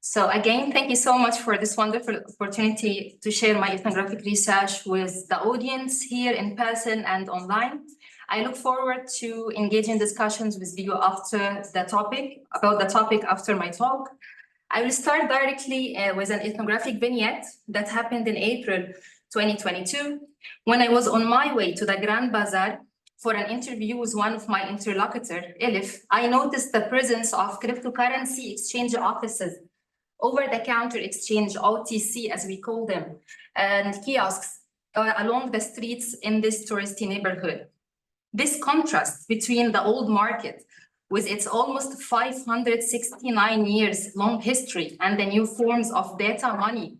So again, thank you so much for this wonderful opportunity to share my ethnographic research with the audience here in person and online. I look forward to engaging discussions with you about the topic after my talk. I will start directly with an ethnographic vignette that happened in April 2022, when I was on my way to the Grand Bazaar for an interview with one of my interlocutor, Elif. I noticed the presence of cryptocurrency exchange offices, over-the-counter exchange, OTC as we call them, and kiosks along the streets in this touristy neighborhood. This contrast between the old market with its almost 569 years long history and the new forms of data money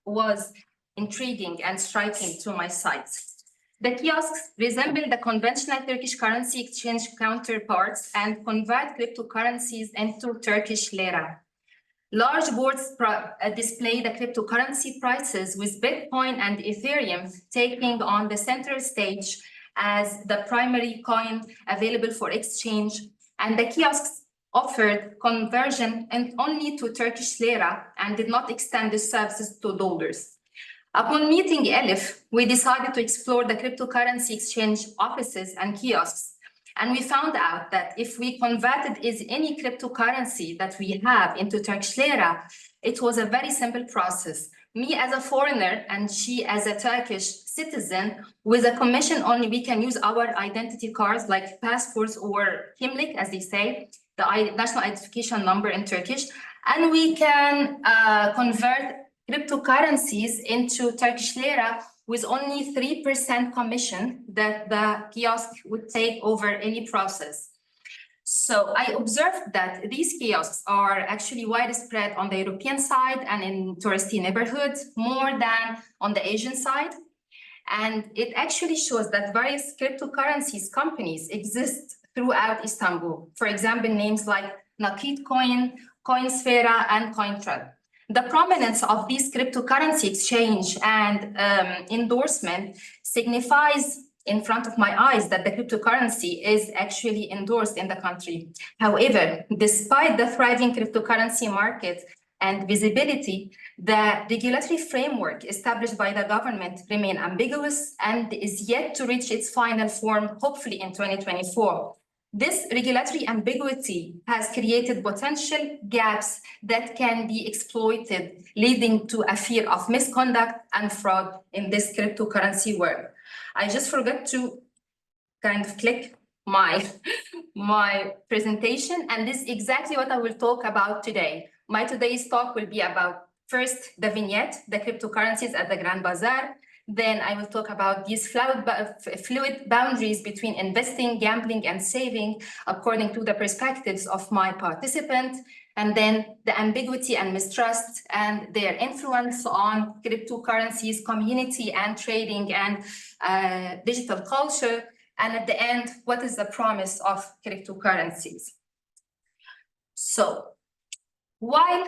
was intriguing and striking to my sight. The kiosks resemble the conventional Turkish currency exchange counterparts and convert cryptocurrencies into Turkish lira. Large boards display the cryptocurrency prices, with Bitcoin and Ethereum taking on the center stage as the primary coin available for exchange, and the kiosks offered conversion and only to Turkish lira and did not extend the services to dollars. Upon meeting Elif, we decided to explore the cryptocurrency exchange offices and kiosks. And we found out that if we converted any cryptocurrency that we have into Turkish lira, it was a very simple process. Me as a foreigner and she as a Turkish citizen, with a commission only, we can use our identity cards like passports or kimlik, as they say, the national identification number in Turkish, and we can convert cryptocurrencies into Turkish lira with only 3% commission that the kiosk would take over any process. So I observed that these kiosks are actually widespread on the European side and in touristy neighborhoods more than on the Asian side. And it actually shows that various cryptocurrencies companies exist throughout Istanbul. For example, names like Nakit Coin, Coinsfera, and Cointrade. The prominence of these cryptocurrency exchange and endorsement signifies in front of my eyes that the cryptocurrency is actually endorsed in the country. However, despite the thriving cryptocurrency market and visibility, the regulatory framework established by the government remain ambiguous and is yet to reach its final form, hopefully in 2024. This regulatory ambiguity has created potential gaps that can be exploited, leading to a fear of misconduct and fraud in this cryptocurrency world. I just forgot to kind of click my presentation, and this is exactly what I will talk about today. My today's talk will be about, first, the vignette, the cryptocurrencies at the Grand Bazaar. Then I will talk about these fluid boundaries between investing, gambling, and saving according to the perspectives of my participant, and then the ambiguity and mistrust and their influence on cryptocurrencies, community and trading and digital culture. And at the end, what is the promise of cryptocurrencies? So, while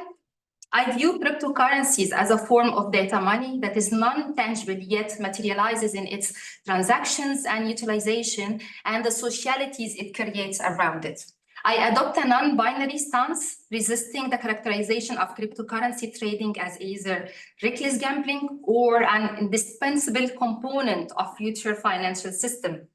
I view cryptocurrencies as a form of data money that is non-tangible yet materializes in its transactions and utilization and the socialities it creates around it. I adopt a non-binary stance, resisting the characterization of cryptocurrency trading as either reckless gambling or an indispensable component of future financial system.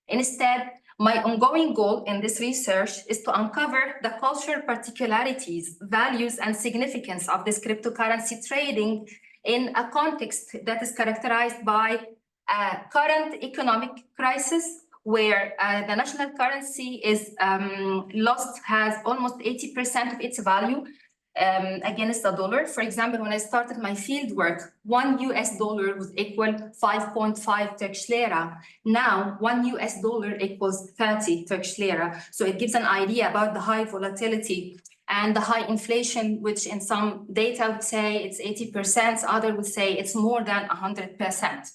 Instead, my ongoing goal in this research is to uncover the cultural particularities, values, and significance of this cryptocurrency trading in a context that is characterized by a current economic crisis, where the national currency is has almost 80% of its value against the dollar. For example, when I started my field work, $1 was equal 5.5 Turkish lira. Now, $1 equals 30 Turkish lira. So it gives an idea about the high volatility and the high inflation, which in some data would say it's 80%, others would say it's more than 100%.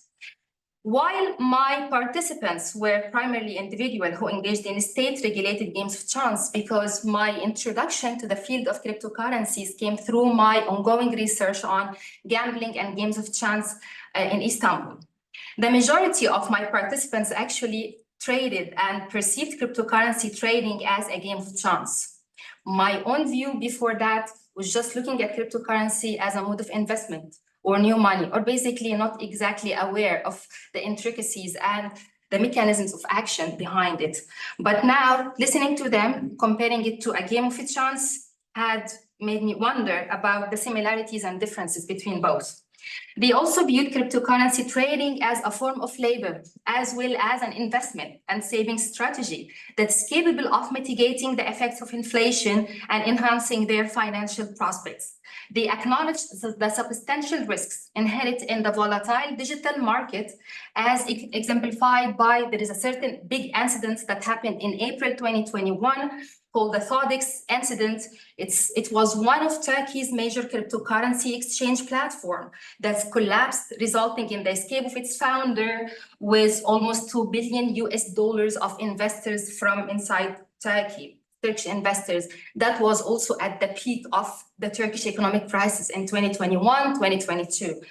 While my participants were primarily individuals who engaged in state-regulated games of chance, because my introduction to the field of cryptocurrencies came through my ongoing research on gambling and games of chance in Istanbul. The majority of my participants actually traded and perceived cryptocurrency trading as a game of chance. My own view before that was just looking at cryptocurrency as a mode of investment or new money, or basically not exactly aware of the intricacies and the mechanisms of action behind it. But now, listening to them, comparing it to a game of chance, had made me wonder about the similarities and differences between both. They also viewed cryptocurrency trading as a form of labor, as well as an investment and saving strategy that's capable of mitigating the effects of inflation and enhancing their financial prospects. They acknowledged the substantial risks inherent in the volatile digital market, as exemplified by there is a certain big incident that happened in April 2021 called the OxDEG incident. It was one of Turkey's major cryptocurrency exchange platform that's collapsed, resulting in the escape of its founder with almost $2 billion of investors from inside Turkey, Turkish investors. That was also at the peak of the Turkish economic crisis in 2021, 2022.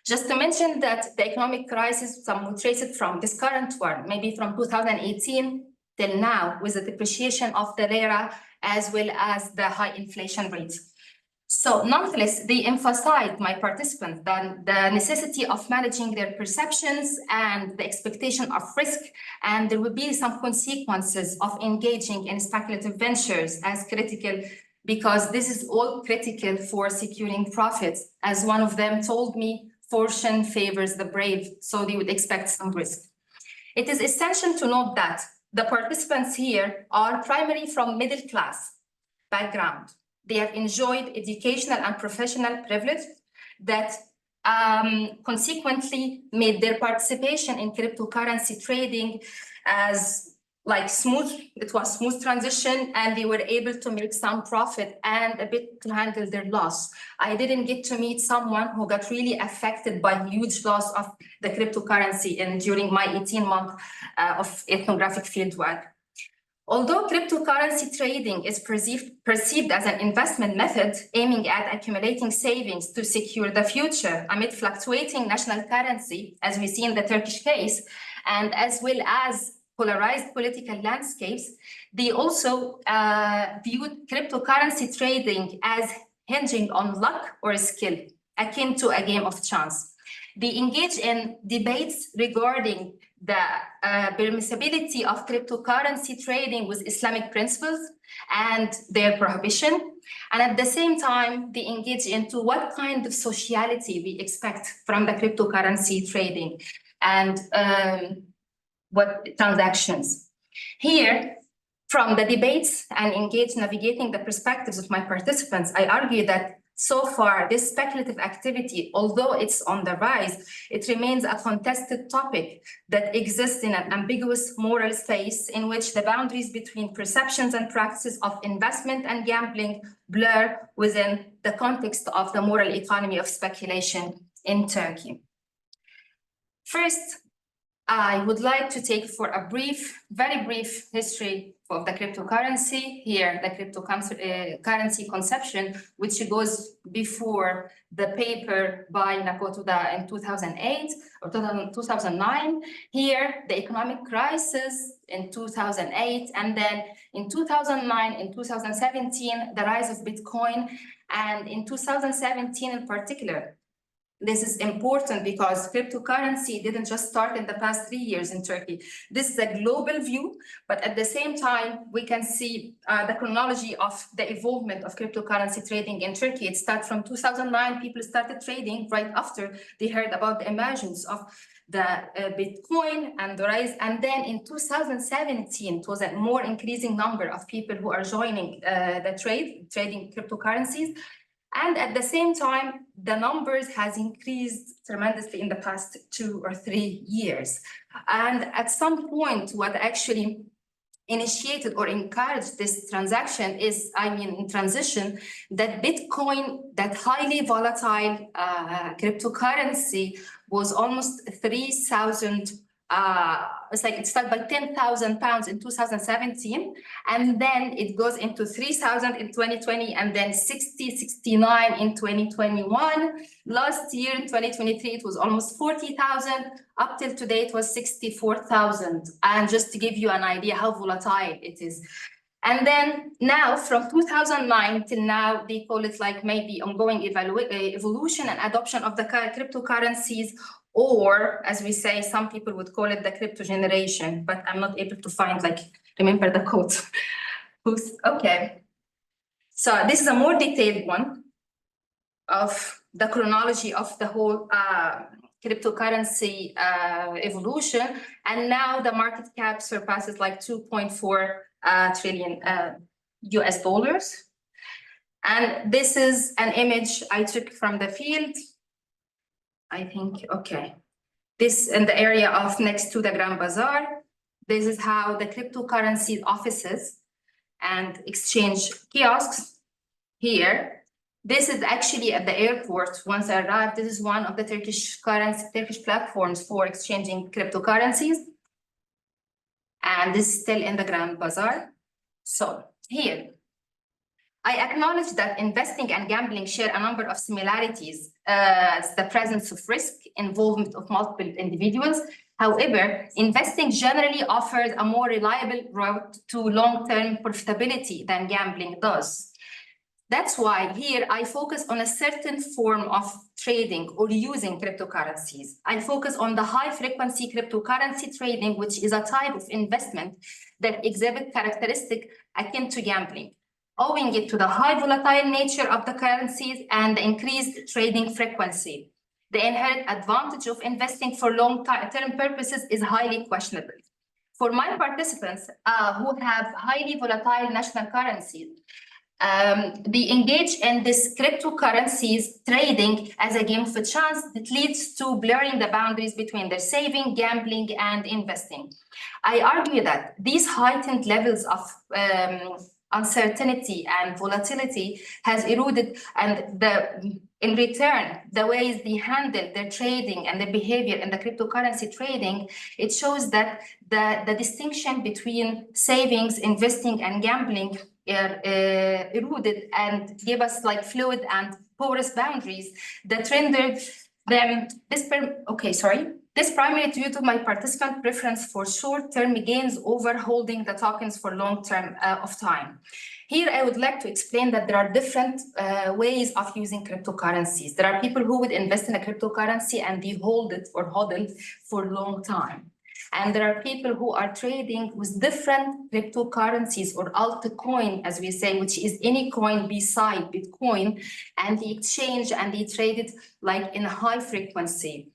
Just to mention that the economic crisis, some would trace it from this current one, maybe from 2018 till now, with the depreciation of the lira as well as the high inflation rates. So nonetheless, they emphasized, my participants, that the necessity of managing their perceptions and the expectation of risk, and there will be some consequences of engaging in speculative ventures as critical, because this is all critical for securing profits. As one of them told me, fortune favors the brave, so they would expect some risk. It is essential to note that the participants here are primarily from middle class background. They have enjoyed educational and professional privilege that consequently made their participation in cryptocurrency trading as smooth. It was smooth transition, and they were able to make some profit and a bit to handle their loss. I didn't get to meet someone who got really affected by huge loss of the cryptocurrency during my 18-month of ethnographic fieldwork. Although cryptocurrency trading is perceived as an investment method aiming at accumulating savings to secure the future amid fluctuating national currency, as we see in the Turkish case, and as well as polarized political landscapes, they also viewed cryptocurrency trading as hinging on luck or skill, akin to a game of chance. They engage in debates regarding the permissibility of cryptocurrency trading with Islamic principles and their prohibition. And at the same time, they engage into what kind of sociality we expect from the cryptocurrency trading and what transactions. Here, from the debates and engage navigating the perspectives of my participants, I argue that so far, this speculative activity, although it's on the rise, it remains a contested topic that exists in an ambiguous moral space in which the boundaries between perceptions and practices of investment and gambling blur within the context of the moral economy of speculation in Turkey. First, I would like to take for a very brief history of the cryptocurrency. Here, the cryptocurrency conception, which goes before the paper by Nakotuda in 2008 or 2009. Here, the economic crisis in 2008, and then in 2009, in 2017, the rise of Bitcoin, and in 2017 in particular. This is important because cryptocurrency didn't just start in the past 3 years in Turkey. This is a global view, but at the same time, we can see the chronology of the evolvement of cryptocurrency trading in Turkey. It started from 2009, people started trading right after they heard about the emergence of the Bitcoin and the rise. And then in 2017, it was a more increasing number of people who are joining the trading cryptocurrencies. And at the same time, the numbers has increased tremendously in the past 2 or 3 years. And at some point, what actually initiated or encouraged this transaction is, in transition, that Bitcoin, that highly volatile cryptocurrency, was almost 3,000. It started by 10,000 pounds in 2017, and then it goes into 3,000 in 2020, and then 69 in 2021. Last year, in 2023, it was almost 40,000. Up till today, it was 64,000. And just to give you an idea how volatile it is. And then now from 2009 till now, they call it like maybe ongoing evolution and adoption of the cryptocurrencies, or as we say, some people would call it the crypto generation, but I'm not able to find, like, remember the quote. Okay. So this is a more detailed one of the chronology of the whole cryptocurrency evolution. And now the market cap surpasses like 2.4 trillion US dollars. And this is an image I took from the field. I think, okay. This in the area of next to the Grand Bazaar. This is how the cryptocurrency offices and exchange kiosks here. This is actually at the airport. Once I arrived, this is one of the Turkish platforms for exchanging cryptocurrencies. And this is still in the Grand Bazaar. So here, I acknowledge that investing and gambling share a number of similarities as the presence of risk, involvement of multiple individuals. However, investing generally offers a more reliable route to long-term profitability than gambling does. That's why here I focus on a certain form of trading or using cryptocurrencies. I focus on the high-frequency cryptocurrency trading, which is a type of investment that exhibits characteristics akin to gambling, owing it to the high volatile nature of the currencies and the increased trading frequency. The inherent advantage of investing for long-term purposes is highly questionable. For my participants who have highly volatile national currencies, they engage in this cryptocurrencies trading as a game of a chance that leads to blurring the boundaries between their saving, gambling, and investing. I argue that these heightened levels of uncertainty and volatility has eroded, and in return, the ways they handle their trading and the behavior in the cryptocurrency trading, it shows that the distinction between savings, investing, and gambling eroded and gave us like fluid and porous boundaries that rendered them this primarily due to my participant preference for short-term gains over holding the tokens for long-term of time. Here, I would like to explain that there are different ways of using cryptocurrencies. There are people who would invest in a cryptocurrency and they hold it or hodl for a long time. And there are people who are trading with different cryptocurrencies or altcoin, as we say, which is any coin beside Bitcoin, and they exchange and they trade it like in a high frequency.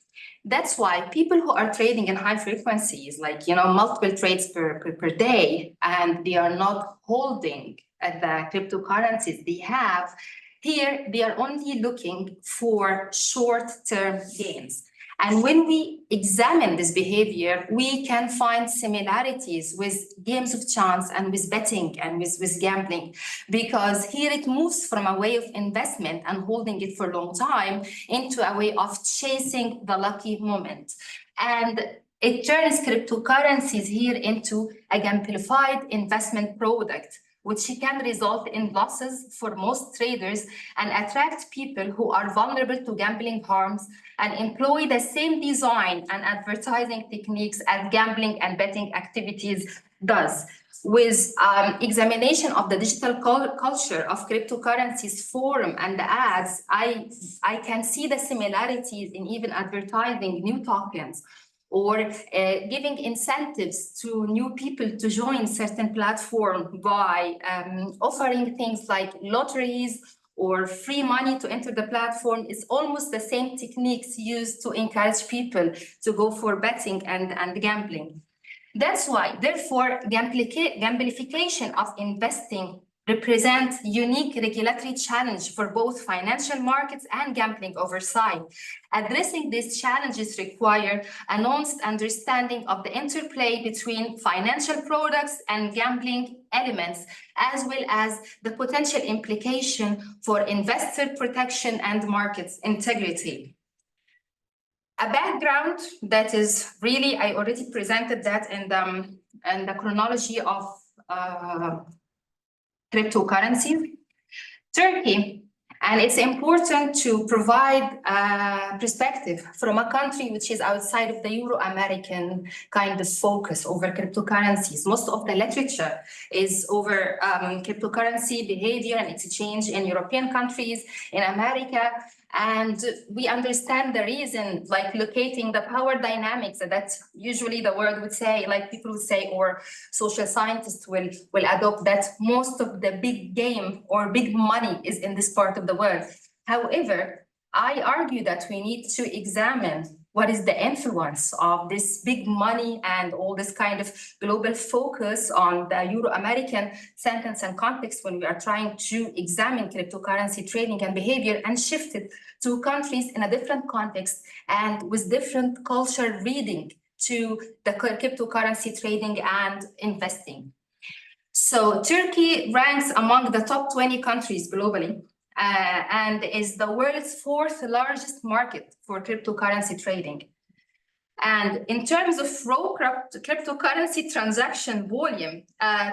That's why people who are trading in high frequencies, like, multiple trades per day, and they are not holding the cryptocurrencies they have, here they are only looking for short-term gains. And when we examine this behavior, we can find similarities with games of chance and with betting and with gambling, because here it moves from a way of investment and holding it for a long time into a way of chasing the lucky moment. And it turns cryptocurrencies here into a gamified investment product, which can result in losses for most traders and attract people who are vulnerable to gambling harms and employ the same design and advertising techniques as gambling and betting activities does. With examination of the digital culture of cryptocurrencies forum and the ads, I can see the similarities in even advertising new tokens or giving incentives to new people to join certain platform by offering things like lotteries or free money to enter the platform. Is almost the same techniques used to encourage people to go for betting and gambling. That's why, therefore, gamification of investing represents unique regulatory challenge for both financial markets and gambling oversight. Addressing these challenges require a nuanced understanding of the interplay between financial products and gambling elements, as well as the potential implication for investor protection and markets integrity. A background that is really, I already presented that in the chronology of cryptocurrencies. Turkey And it's important to provide a perspective from a country which is outside of the Euro-American kind of focus over cryptocurrencies. Most of the literature is over cryptocurrency behavior and exchange in European countries, in America. And we understand the reason, like locating the power dynamics that usually the word would say, like people would say, or social scientists will adopt, that most of the big game or big money is in this part of the world. However, I argue that we need to examine what is the influence of this big money and all this kind of global focus on the Euro-American sentence and context when we are trying to examine cryptocurrency trading and behavior, and shift it to countries in a different context and with different culture reading to the cryptocurrency trading and investing. So Turkey ranks among the top 20 countries globally and is the world's 4th largest market for cryptocurrency trading. And in terms of raw cryptocurrency transaction volume,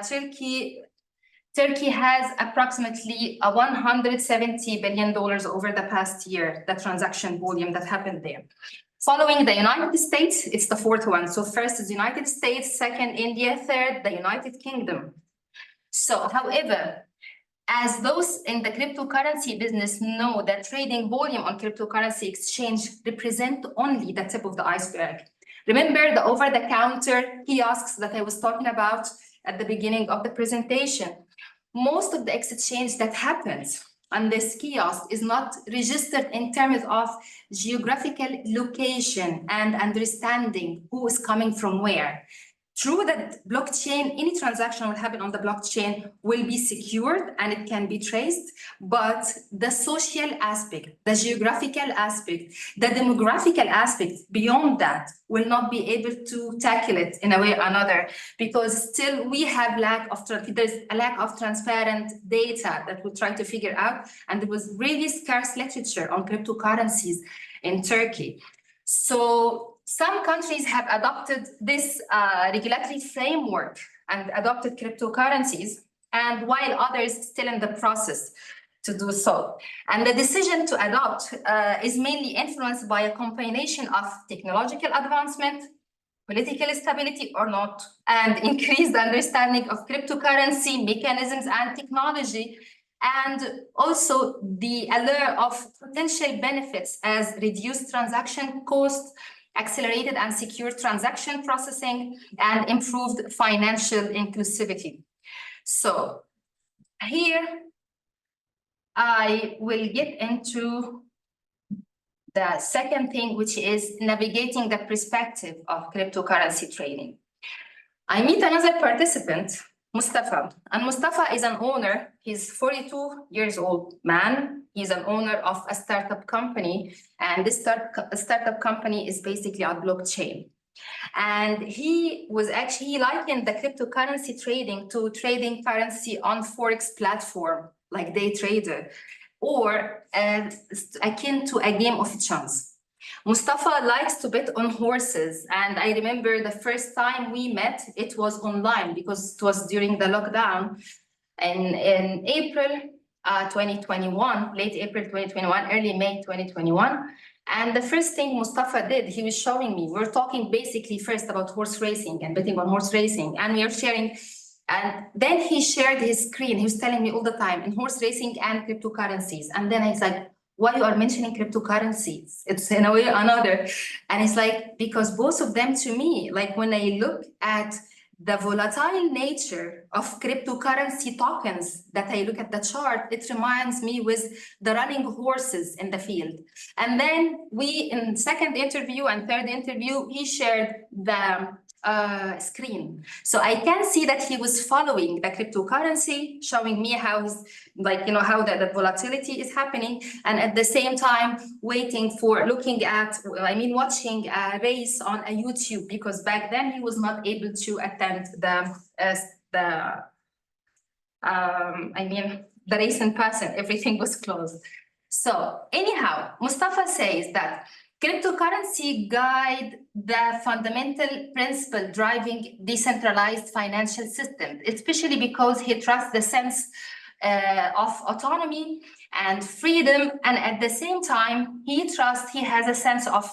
Turkey has approximately $170 billion over the past year, the transaction volume that happened there. Following the United States, it's the 4th one. So first is the United States, second India, third the United Kingdom. So however, as those in the cryptocurrency business know that trading volume on cryptocurrency exchange represent only the tip of the iceberg. Remember the over-the-counter kiosks that I was talking about at the beginning of the presentation? Most of the exchange that happens on this kiosk is not registered in terms of geographical location and understanding who is coming from where. True that blockchain, any transaction will happen on the blockchain will be secured and it can be traced, but the social aspect, the geographical aspect, the demographical aspect beyond that will not be able to tackle it in a way or another, because still we have there's a lack of transparent data that we'll try to figure out. And there was really scarce literature on cryptocurrencies in Turkey. So some countries have adopted this regulatory framework and adopted cryptocurrencies, and while others still in the process to do so. And the decision to adopt is mainly influenced by a combination of technological advancement, political stability or not, and increased understanding of cryptocurrency mechanisms and technology, and also the allure of potential benefits as reduced transaction costs, accelerated and secure transaction processing, and improved financial inclusivity. So here I will get into the second thing, which is navigating the perspective of cryptocurrency trading. I meet another participant, Mustafa, and Mustafa is an owner. He's 42 years old man. He's an owner of a startup company, and this startup company is basically on blockchain. And he likened the cryptocurrency trading to trading currency on Forex platform, like day trader, or akin to a game of chance. Mustafa likes to bet on horses, and I remember the first time we met, it was online because it was during the lockdown in April 2021, late April 2021, early May 2021. And the first thing Mustafa did, he was showing me, we're talking basically first about horse racing and betting on horse racing, and we are sharing. And then he shared his screen. He was telling me all the time in horse racing and cryptocurrencies. And then I said, why you are mentioning cryptocurrencies? It's in a way or another. And it's like, because both of them to me, like when I look at the volatile nature of cryptocurrency tokens that I look at the chart, it reminds me with the running horses in the field. And then we, in second interview and third interview, he shared the screen. So I can see that he was following the cryptocurrency, showing me how the volatility is happening, and at the same time watching a race on a YouTube, because back then he was not able to attend the race in person. Everything was closed. So anyhow, Mustafa says that cryptocurrency guide the fundamental principle driving decentralized financial system, especially because he trusts the sense of autonomy and freedom. And at the same time, he has a sense of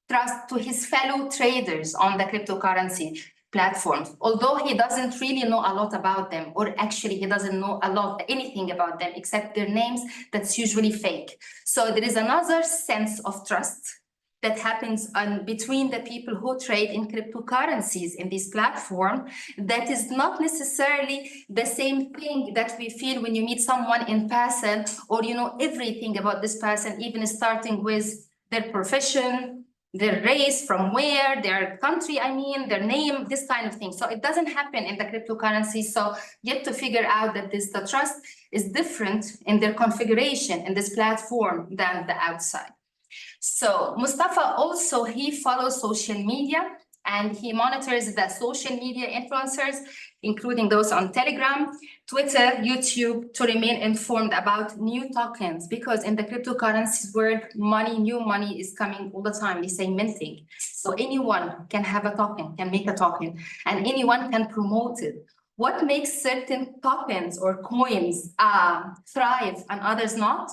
trust to his fellow traders on the cryptocurrency platforms, although he doesn't really know a lot about them, or actually he doesn't know anything about them except their names. That's usually fake. So there is another sense of trust that happens between the people who trade in cryptocurrencies in this platform that is not necessarily the same thing that we feel when you meet someone in person, or you know everything about this person, even starting with their profession, their race, from where, their country, their name, this kind of thing. So it doesn't happen in the cryptocurrency. So you have to figure out that the trust is different in their configuration in this platform than the outside. So Mustafa also, he follows social media and he monitors the social media influencers, including those on Telegram, Twitter, YouTube, to remain informed about new tokens, because in the cryptocurrencies world, new money is coming all the time. We say minting. So anyone can have a token, can make a token, and anyone can promote it. What makes certain tokens or coins thrive and others not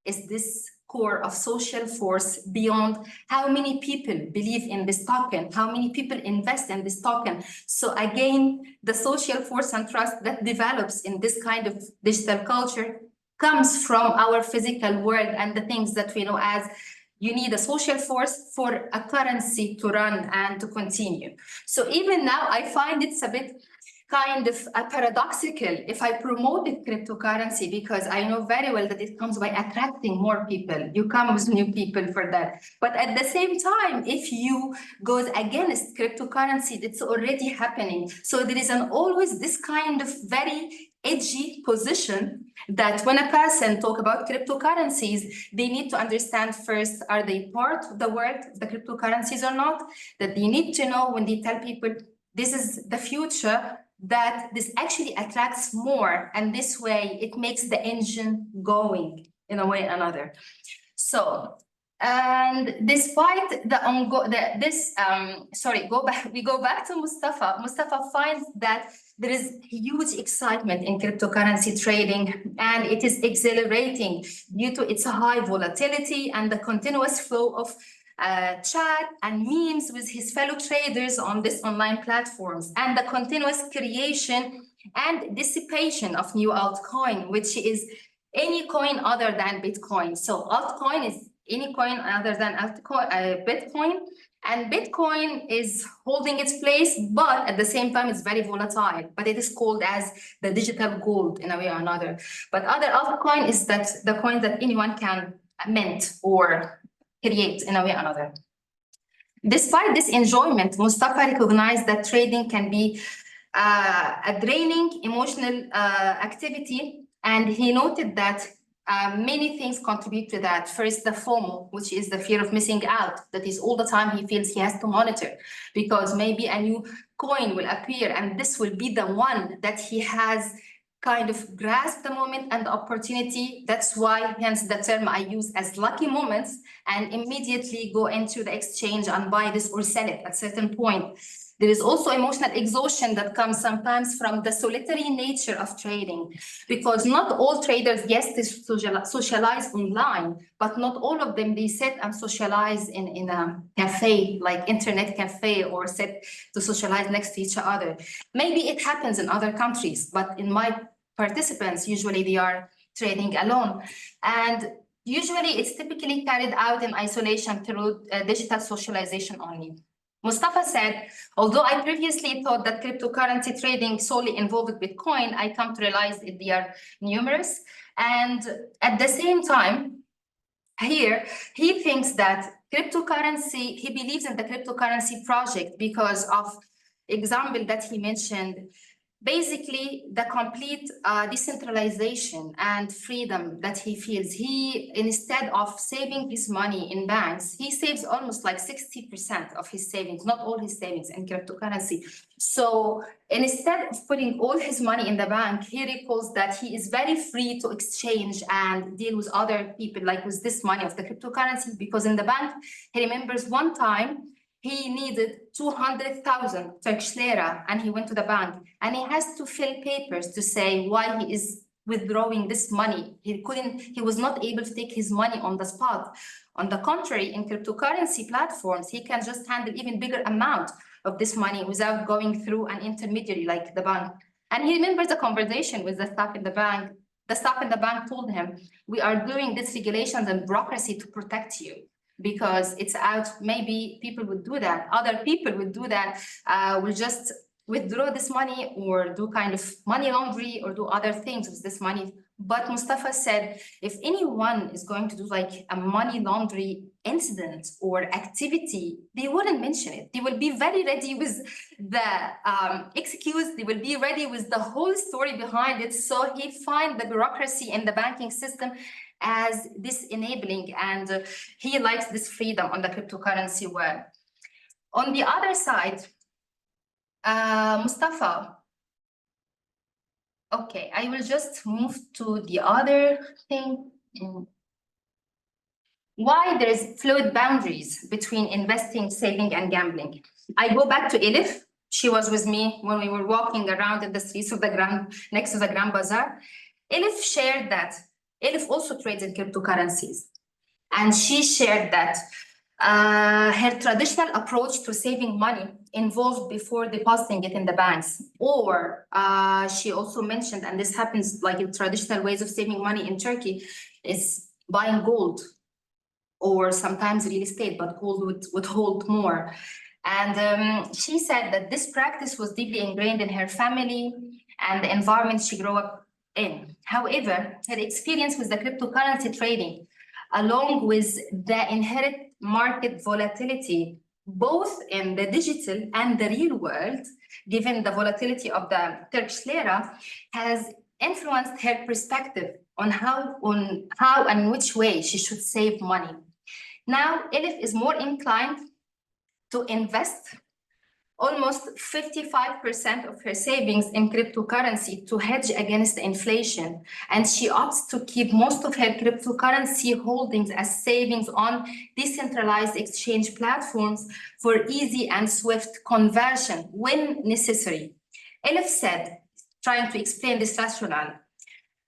is this core of social force beyond how many people believe in this token, how many people invest in this token. So again, the social force and trust that develops in this kind of digital culture comes from our physical world and the things that we know as you need a social force for a currency to run and to continue. So even now, I find it's a bit kind of paradoxical if I promoted cryptocurrency, because I know very well that it comes by attracting more people. You come with new people for that. But at the same time, if you go against cryptocurrency, it's already happening. So there is always this kind of very edgy position that when a person talk about cryptocurrencies, they need to understand first, are they part of the world, the cryptocurrencies or not? That they need to know when they tell people, this is the future, that this actually attracts more, and this way it makes the engine going in a way or another. So, and despite we go back to Mustafa. Mustafa finds that there is huge excitement in cryptocurrency trading, and it is exhilarating due to its high volatility and the continuous flow of chat and memes with his fellow traders on these online platforms, and the continuous creation and dissipation of new altcoin, which is any coin other than Bitcoin. So altcoin is any coin other than Bitcoin, and Bitcoin is holding its place, but at the same time it's very volatile, but it is called as the digital gold in a way or another. But other altcoin is that the coin that anyone can mint or create in a way or another. Despite this enjoyment, Mustafa recognized that trading can be a draining emotional activity, and he noted that many things contribute to that. First, the FOMO, which is the fear of missing out, that is all the time he feels he has to monitor, because maybe a new coin will appear and this will be the one that he has kind of grasp the moment and the opportunity. That's why, hence the term I use as lucky moments, and immediately go into the exchange and buy this or sell it at certain point. There is also emotional exhaustion that comes sometimes from the solitary nature of trading, because not all traders, yes, they socialize online, but not all of them, they sit and socialize in a cafe, like internet cafe, or sit to socialize next to each other. Maybe it happens in other countries, but in my participants, usually they are trading alone. And usually it's typically carried out in isolation through digital socialization only. Mustafa said, although I previously thought that cryptocurrency trading solely involved Bitcoin, I come to realize that they are numerous. And at the same time, here, he thinks that cryptocurrency, he believes in the cryptocurrency project because of example that he mentioned. Basically, the complete decentralization and freedom that he feels. He, instead of saving his money in banks, he saves almost like 60% of his savings, not all his savings, in cryptocurrency. So instead of putting all his money in the bank, he recalls that he is very free to exchange and deal with other people, like with this money of the cryptocurrency, because in the bank, he remembers one time, he needed 200,000 Turkish lira, and he went to the bank and he has to fill papers to say why he is withdrawing this money. He was not able to take his money on the spot. On the contrary, in cryptocurrency platforms, he can just handle even bigger amount of this money without going through an intermediary like the bank. And he remembers the conversation with the staff in the bank. The staff in the bank told him, we are doing this regulations and bureaucracy to protect you, because it's out, maybe people would do that. Other people would do that, will just withdraw this money or do kind of money laundry or do other things with this money. But Mustafa said, if anyone is going to do like a money laundry incident or activity, they wouldn't mention it. They will be very ready with the excuse. They will be ready with the whole story behind it. So he finds the bureaucracy in the banking system as this enabling, and he likes this freedom on the cryptocurrency world. On the other side, Mustafa, okay, I will just move to the other thing. Why there is fluid boundaries between investing, saving, and gambling. I go back to Elif. She was with me when we were walking around in the streets of the next to the Grand Bazaar. Elif shared that Elif also trades in cryptocurrencies. And she shared that her traditional approach to saving money involved before depositing it in the banks. Or she also mentioned, and this happens like in traditional ways of saving money in Turkey, is buying gold or sometimes real estate, but gold would hold more. And she said that this practice was deeply ingrained in her family and the environment she grew up in. However, her experience with the cryptocurrency trading, along with the inherent market volatility, both in the digital and the real world, given the volatility of the Turkish lira, has influenced her perspective on how and which way she should save money. Now, Elif is more inclined to invest almost 55% of her savings in cryptocurrency to hedge against inflation. And she opts to keep most of her cryptocurrency holdings as savings on decentralized exchange platforms for easy and swift conversion when necessary. Elif said, trying to explain this rationale,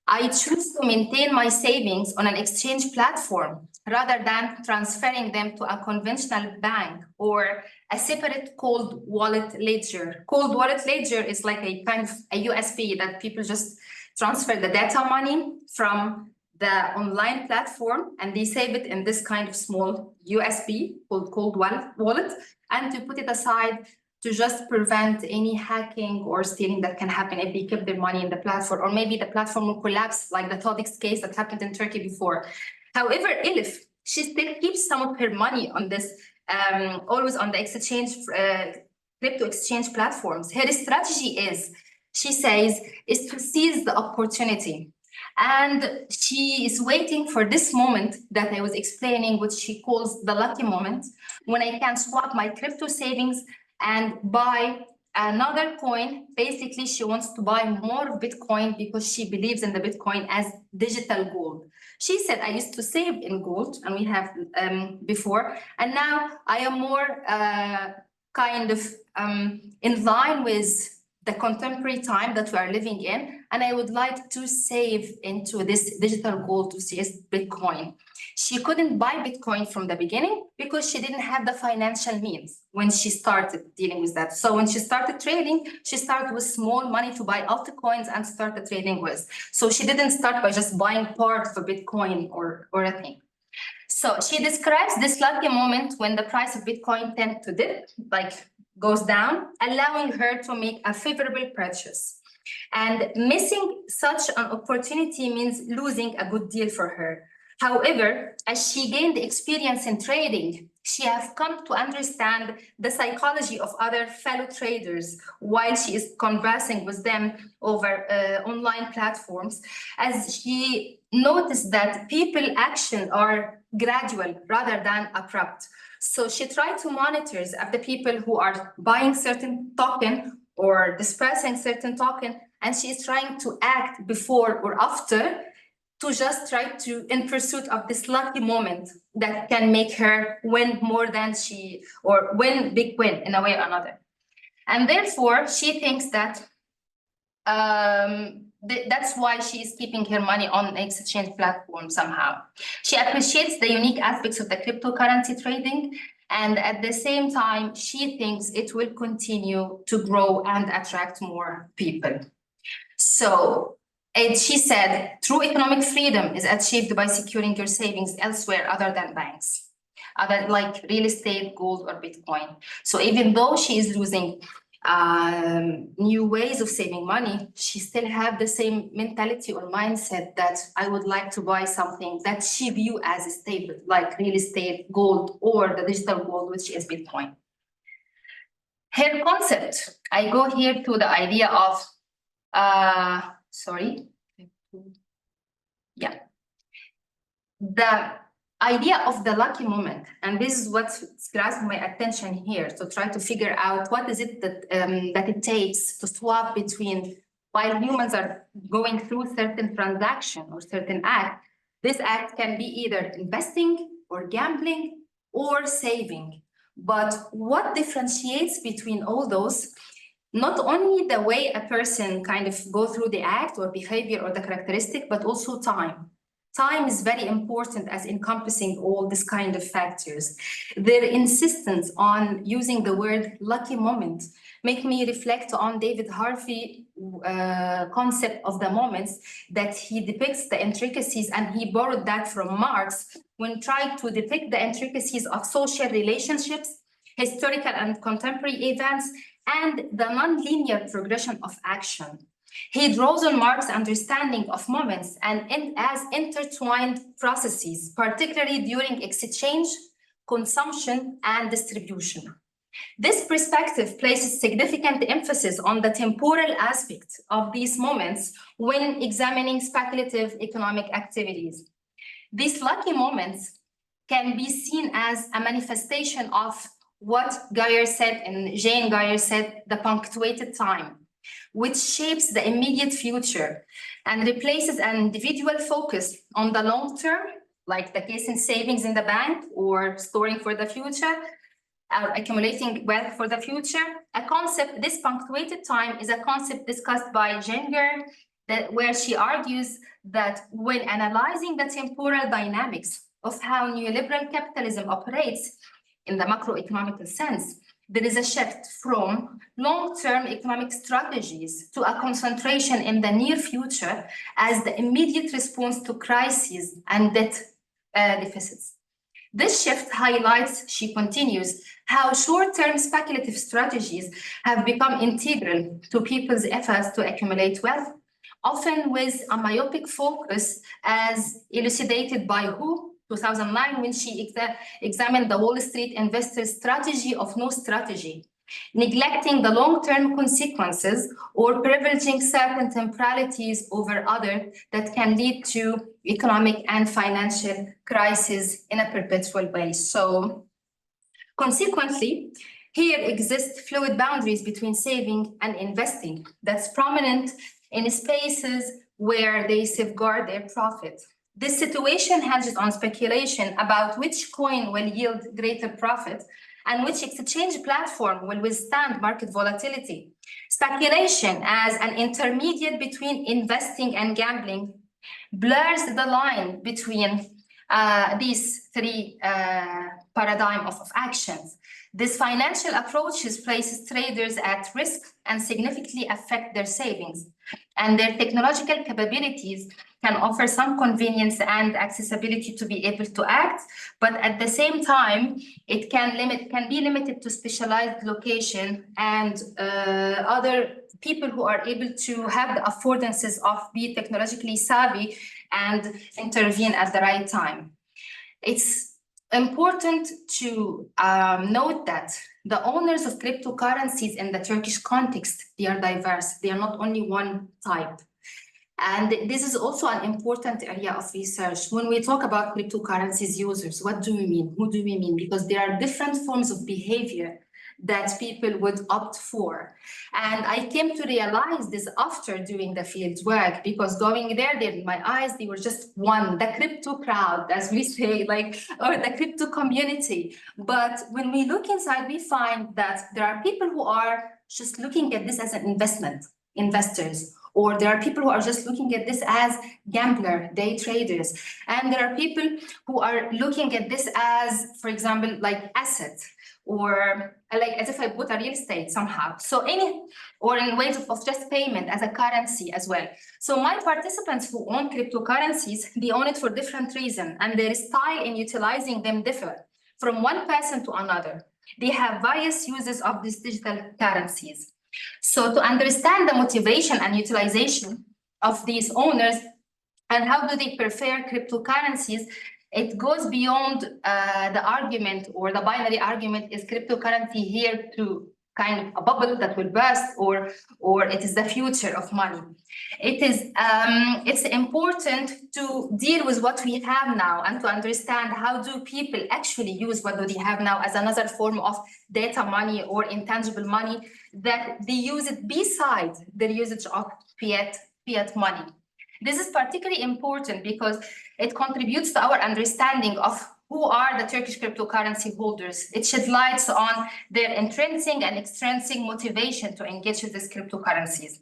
I choose to maintain my savings on an exchange platform rather than transferring them to a conventional bank or a separate cold wallet ledger. Cold wallet ledger is like a kind of a USB that people just transfer the data money from the online platform, and they save it in this kind of small USB called cold wallet, and to put it aside to just prevent any hacking or stealing that can happen if they keep their money in the platform, or maybe the platform will collapse like the TODX case that happened in Turkey before. However, Elif, she still keeps some of her money on this, always on the exchange, crypto exchange platforms. Her strategy is, she says, is to seize the opportunity. And she is waiting for this moment that I was explaining, which she calls the lucky moment, when I can swap my crypto savings and buy another coin. Basically, she wants to buy more Bitcoin because she believes in the Bitcoin as digital gold. She said, I used to save in gold, and we have before, and now I am more kind of in line with the contemporary time that we are living in, and I would like to save into this digital gold to see as Bitcoin. She couldn't buy Bitcoin from the beginning because she didn't have the financial means when she started dealing with that. So when she started trading, she started with small money to buy altcoins and started trading with. So she didn't start by just buying part of a Bitcoin or a thing. So she describes this lucky moment when the price of Bitcoin tends to dip, like goes down, allowing her to make a favorable purchase. And missing such an opportunity means losing a good deal for her. However, as she gained experience in trading, she has come to understand the psychology of other fellow traders while she is conversing with them over online platforms, as she noticed that people's actions are gradual rather than abrupt. So she tried to monitor the people who are buying certain token or dispersing certain token, and she is trying to act before or after to just try to in pursuit of this lucky moment that can make her win more than she, or win big win in a way or another. And therefore, she thinks that that's why she is keeping her money on an exchange platform somehow. She appreciates the unique aspects of the cryptocurrency trading, and at the same time, she thinks it will continue to grow and attract more people. So she said, true economic freedom is achieved by securing your savings elsewhere other than banks, other like real estate, gold, or Bitcoin. So even though she is losing new ways of saving money, she still have the same mentality or mindset that I would like to buy something that she view as stable, like real estate, gold, or the digital gold, which is Bitcoin. Her concept, I go here to the idea of, the idea of the lucky moment, and this is what grasped my attention here, to try to figure out what is it that that it takes to swap between, while humans are going through certain transaction or certain act, this act can be either investing or gambling or saving. But what differentiates between all those, not only the way a person kind of go through the act or behavior or the characteristic, but also time. Time is very important as encompassing all this kind of factors. Their insistence on using the word lucky moment make me reflect on David Harvey concept of the moments, that he depicts the intricacies, and he borrowed that from Marx when trying to depict the intricacies of social relationships, historical and contemporary events, and the non-linear progression of action. He draws on Marx's understanding of moments and as intertwined processes, particularly during exchange, consumption, and distribution. This perspective places significant emphasis on the temporal aspect of these moments when examining speculative economic activities. These lucky moments can be seen as a manifestation of what Geyer said, and Jane Geyer said, the punctuated time, which shapes the immediate future and replaces an individual focus on the long term, like the case in savings in the bank or storing for the future, or accumulating wealth for the future. A concept, this punctuated time is a concept discussed by Jane Geyer, where she argues that when analyzing the temporal dynamics of how neoliberal capitalism operates in the macroeconomic sense, there is a shift from long-term economic strategies to a concentration in the near future as the immediate response to crises and debt deficits. This shift highlights, she continues, how short-term speculative strategies have become integral to people's efforts to accumulate wealth, often with a myopic focus, as elucidated by Hu, 2009, when she examined the Wall Street investor's strategy of no strategy, neglecting the long-term consequences or privileging certain temporalities over other that can lead to economic and financial crisis in a perpetual way. So consequently, here exist fluid boundaries between saving and investing that's prominent in spaces where they safeguard their profit. This situation hinges on speculation about which coin will yield greater profit and which exchange platform will withstand market volatility. Speculation as an intermediate between investing and gambling blurs the line between these three paradigms of actions. This financial approaches places traders at risk and significantly affect their savings, and their technological capabilities can offer some convenience and accessibility to be able to act, but at the same time, it can be limited to specialized location and other people who are able to have the affordances of be technologically savvy and intervene at the right time. It's important to note that the owners of cryptocurrencies in the Turkish context, they are diverse. They are not only one type. And this is also an important area of research. When we talk about cryptocurrencies users, what do we mean? Who do we mean? Because there are different forms of behavior that people would opt for. And I came to realize this after doing the field work, because going there, in my eyes, they were just one, the crypto crowd, as we say, like, or the crypto community. But when we look inside, we find that there are people who are just looking at this as an investment, investors, Or there are people who are just looking at this as gambler, day traders. And there are people who are looking at this as, for example, like asset, or like as if I bought a real estate somehow. So or in ways of just payment as a currency as well. So my participants who own cryptocurrencies, they own it for different reasons, and their style in utilizing them differ from one person to another. They have various uses of these digital currencies. So to understand the motivation and utilization of these owners and how do they prefer cryptocurrencies, it goes beyond the argument, or the binary argument, is cryptocurrency here to kind of a bubble that will burst, or it is the future of money. It's important to deal with what we have now and to understand how do people actually use what do they have now as another form of data money or intangible money, that they use it besides their usage of fiat money. This is particularly important because it contributes to our understanding of who are the Turkish cryptocurrency holders. It sheds light on their intrinsic and extrinsic motivation to engage with these cryptocurrencies.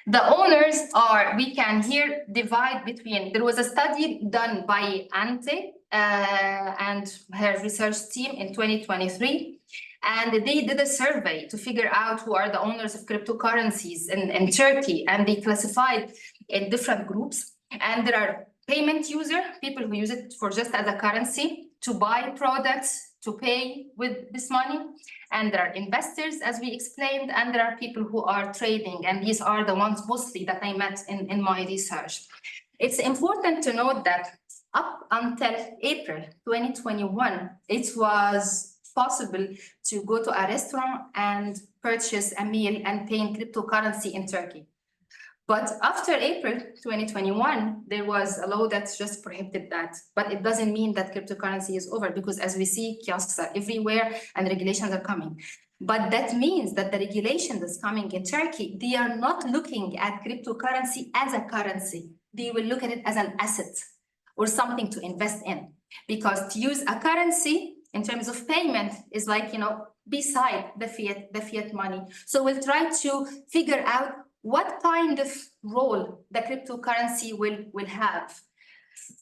The owners are, we can here divide between, there was a study done by Ante and her research team in 2023, and they did a survey to figure out who are the owners of cryptocurrencies in Turkey, and they classified in different groups. And there are payment user, people who use it for just as a currency to buy products, to pay with this money. And there are investors, as we explained, and there are people who are trading. And these are the ones mostly that I met in my research. It's important to note that up until April 2021, it was possible to go to a restaurant and purchase a meal and pay in cryptocurrency in Turkey. But after April 2021, there was a law that just prohibited that. But it doesn't mean that cryptocurrency is over, because as we see, kiosks are everywhere and regulations are coming. But that means that the regulation that's coming in Turkey, they are not looking at cryptocurrency as a currency. They will look at it as an asset or something to invest in. Because to use a currency in terms of payment is like, beside the fiat money. So we'll try to figure out what kind of role the cryptocurrency will have.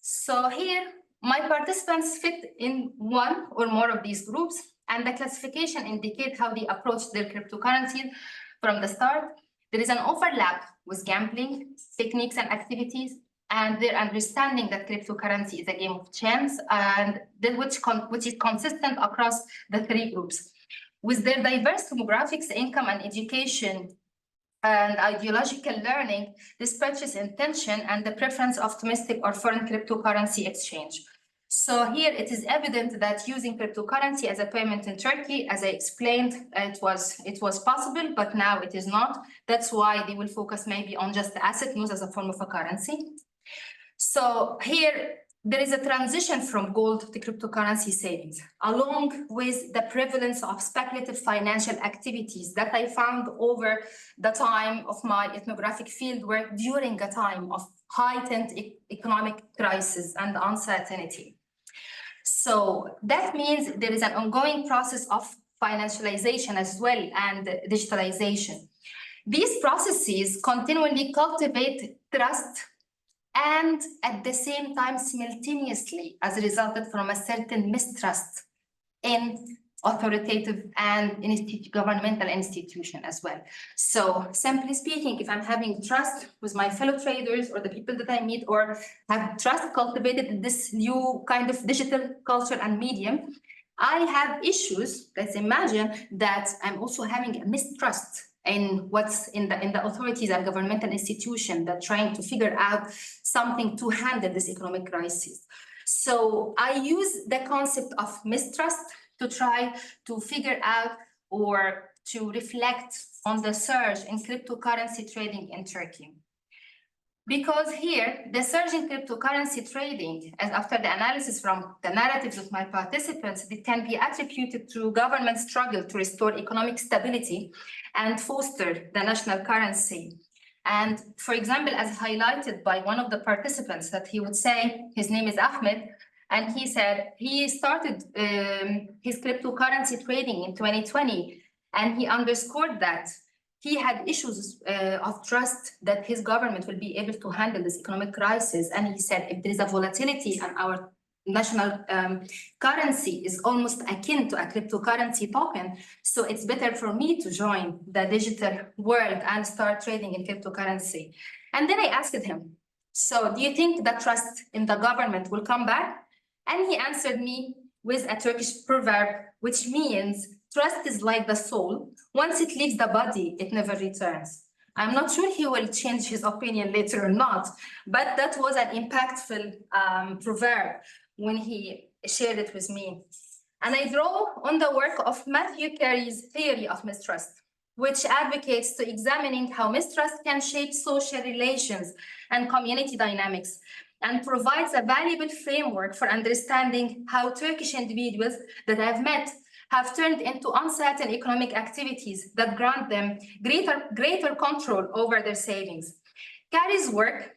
So here, my participants fit in one or more of these groups, and the classification indicates how they approach their cryptocurrencies from the start. There is an overlap with gambling, techniques and activities, and their understanding that cryptocurrency is a game of chance, and which is consistent across the three groups. With their diverse demographics, income and education, and ideological learning, this purchase intention and the preference of domestic or foreign cryptocurrency exchange. So here it is evident that using cryptocurrency as a payment in Turkey, as I explained, it was possible, but now it is not. That's why they will focus maybe on just the asset use as a form of a currency. So here, there is a transition from gold to cryptocurrency savings, along with the prevalence of speculative financial activities that I found over the time of my ethnographic fieldwork during a time of heightened economic crisis and uncertainty. So that means there is an ongoing process of financialization as well and digitalization. These processes continually cultivate trust and at the same time simultaneously as a resulted from a certain mistrust in authoritative and governmental institution as well. So simply speaking, if I'm having trust with my fellow traders or the people that I meet, or have trust cultivated in this new kind of digital culture and medium, I have issues. Let's imagine that I'm also having a mistrust in what's in the authorities and governmental institutions that are trying to figure out something to handle this economic crisis. So I use the concept of mistrust to try to figure out or to reflect on the surge in cryptocurrency trading in Turkey. Because here, the surge in cryptocurrency trading, as after the analysis from the narratives of my participants, it can be attributed to government struggle to restore economic stability and foster the national currency. And for example, as highlighted by one of the participants, that he would say, his name is Ahmed, and he said he started his cryptocurrency trading in 2020, and he underscored that he had issues of trust that his government will be able to handle this economic crisis. And he said, if there is a volatility and our national currency is almost akin to a cryptocurrency token, so it's better for me to join the digital world and start trading in cryptocurrency. And then I asked him, so do you think that trust in the government will come back? And he answered me with a Turkish proverb, which means trust is like the soul. Once it leaves the body, it never returns. I'm not sure he will change his opinion later or not, but that was an impactful proverb when he shared it with me. And I draw on the work of Matthew Carey's theory of mistrust, which advocates to examining how mistrust can shape social relations and community dynamics, and provides a valuable framework for understanding how Turkish individuals that I've met have turned into uncertain economic activities that grant them greater control over their savings. Carey's work,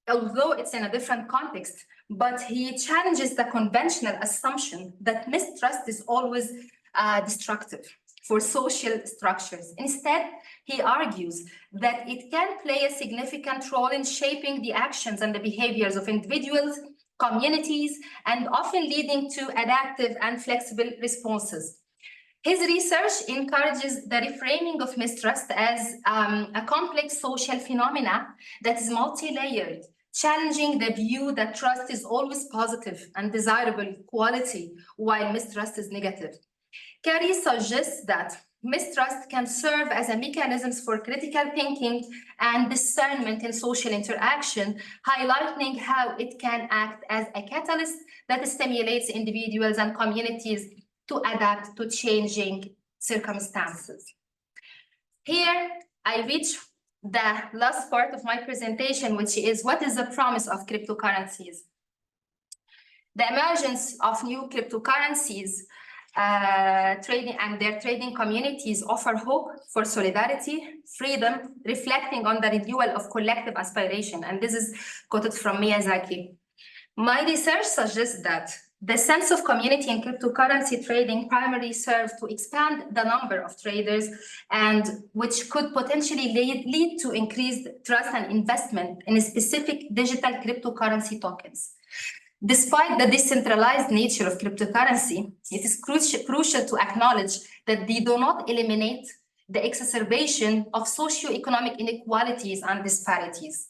although it's in a different context, but he challenges the conventional assumption that mistrust is always destructive for social structures. Instead, he argues that it can play a significant role in shaping the actions and the behaviors of individuals, communities, and often leading to adaptive and flexible responses. His research encourages the reframing of mistrust as a complex social phenomena that is multi-layered, challenging the view that trust is always positive and desirable quality, while mistrust is negative. Carey suggests that mistrust can serve as a mechanism for critical thinking and discernment in social interaction, highlighting how it can act as a catalyst that stimulates individuals and communities to adapt to changing circumstances. Here, I reach the last part of my presentation, which is what is the promise of cryptocurrencies? The emergence of new cryptocurrencies trading and their trading communities offer hope for solidarity, freedom, reflecting on the renewal of collective aspiration. And this is quoted from Miyazaki. My research suggests that the sense of community in cryptocurrency trading primarily serves to expand the number of traders, and which could potentially lead to increased trust and investment in specific digital cryptocurrency tokens. Despite the decentralized nature of cryptocurrency, it is crucial to acknowledge that they do not eliminate the exacerbation of socioeconomic inequalities and disparities.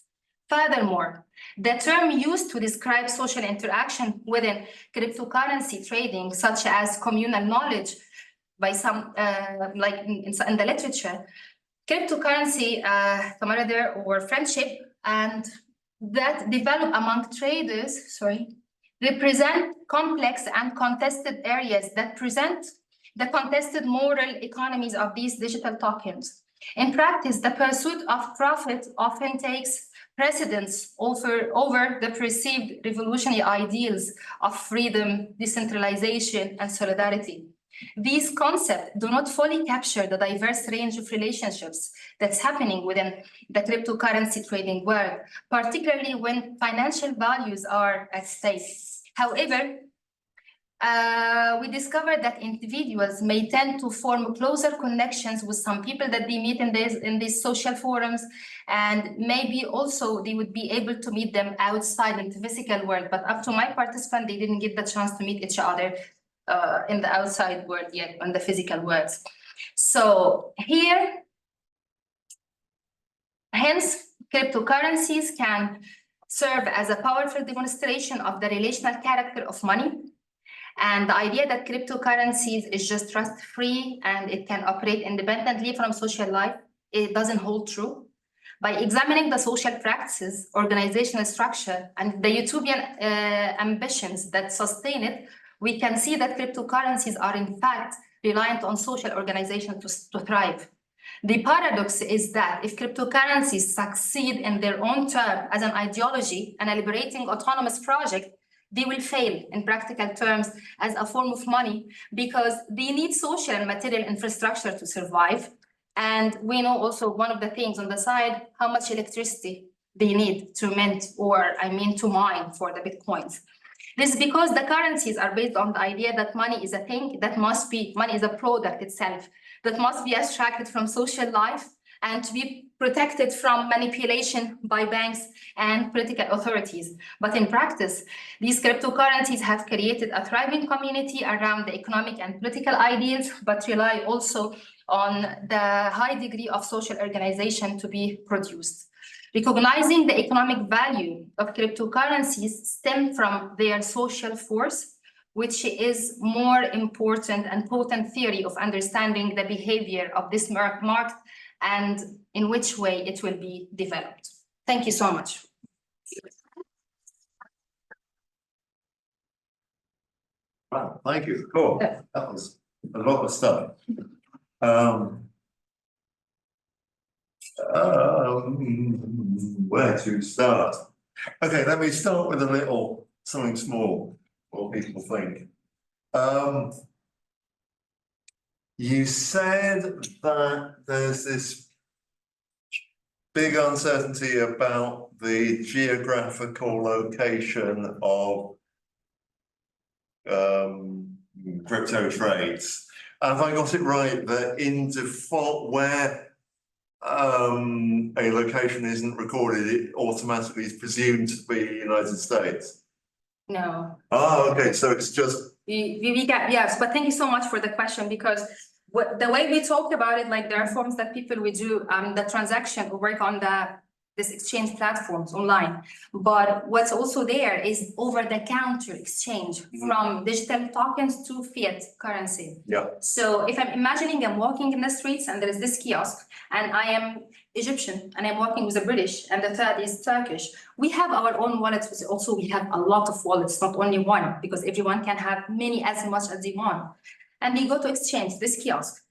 Furthermore, the term used to describe social interaction within cryptocurrency trading, such as communal knowledge, by some, like in the literature, cryptocurrency, camaraderie or friendship, and that develop among traders, represent complex and contested areas that present the contested moral economies of these digital tokens. In practice, the pursuit of profit often takes precedence over the perceived revolutionary ideals of freedom, decentralization, and solidarity. These concepts do not fully capture the diverse range of relationships that's happening within the cryptocurrency trading world, particularly when financial values are at stake. However, we discovered that individuals may tend to form closer connections with some people that they meet in these social forums, and maybe also they would be able to meet them outside in the physical world. But up to my participant, they didn't get the chance to meet each other in the outside world yet, in the physical world. So here, hence, cryptocurrencies can serve as a powerful demonstration of the relational character of money. And the idea that cryptocurrencies is just trust-free and it can operate independently from social life, it doesn't hold true. By examining the social practices, organizational structure, and the utopian ambitions that sustain it, we can see that cryptocurrencies are in fact reliant on social organization to thrive. The paradox is that if cryptocurrencies succeed in their own term as an ideology and a liberating autonomous project, they will fail in practical terms as a form of money because they need social and material infrastructure to survive. And we know also one of the things on the side, how much electricity they need to mint, or to mine for the Bitcoins. This is because the currencies are based on the idea that money is a thing that must be, money is a product itself, that must be abstracted from social life and to be protected from manipulation by banks and political authorities. But in practice, these cryptocurrencies have created a thriving community around the economic and political ideals, but rely also on the high degree of social organization to be produced. Recognizing the economic value of cryptocurrencies stem from their social force, which is more important and potent theory of understanding the behavior of this market and in which way it will be developed. Thank you so much. Wow, thank you. Cool. That was a lot of stuff. Where to start? Okay, let me start with a little something small. What people think. You said that there's this big uncertainty about the geographical location of crypto trades. Have I got it right that in default, where a location isn't recorded, it automatically is presumed to be the United States? No. Oh, okay. So it's just we get, yes, but thank you so much for the question, because the way we talk about it, like there are forms that people will do the transaction or work on this exchange platforms online. But what's also there is over-the-counter exchange from digital tokens to fiat currency. Yeah. So if I'm imagining I'm walking in the streets and there is this kiosk and I am Egyptian and I'm working with a British and the third is Turkish, we have our own wallets. Also, we have a lot of wallets, not only one, because everyone can have many as much as they want. And they go to exchange this kiosk.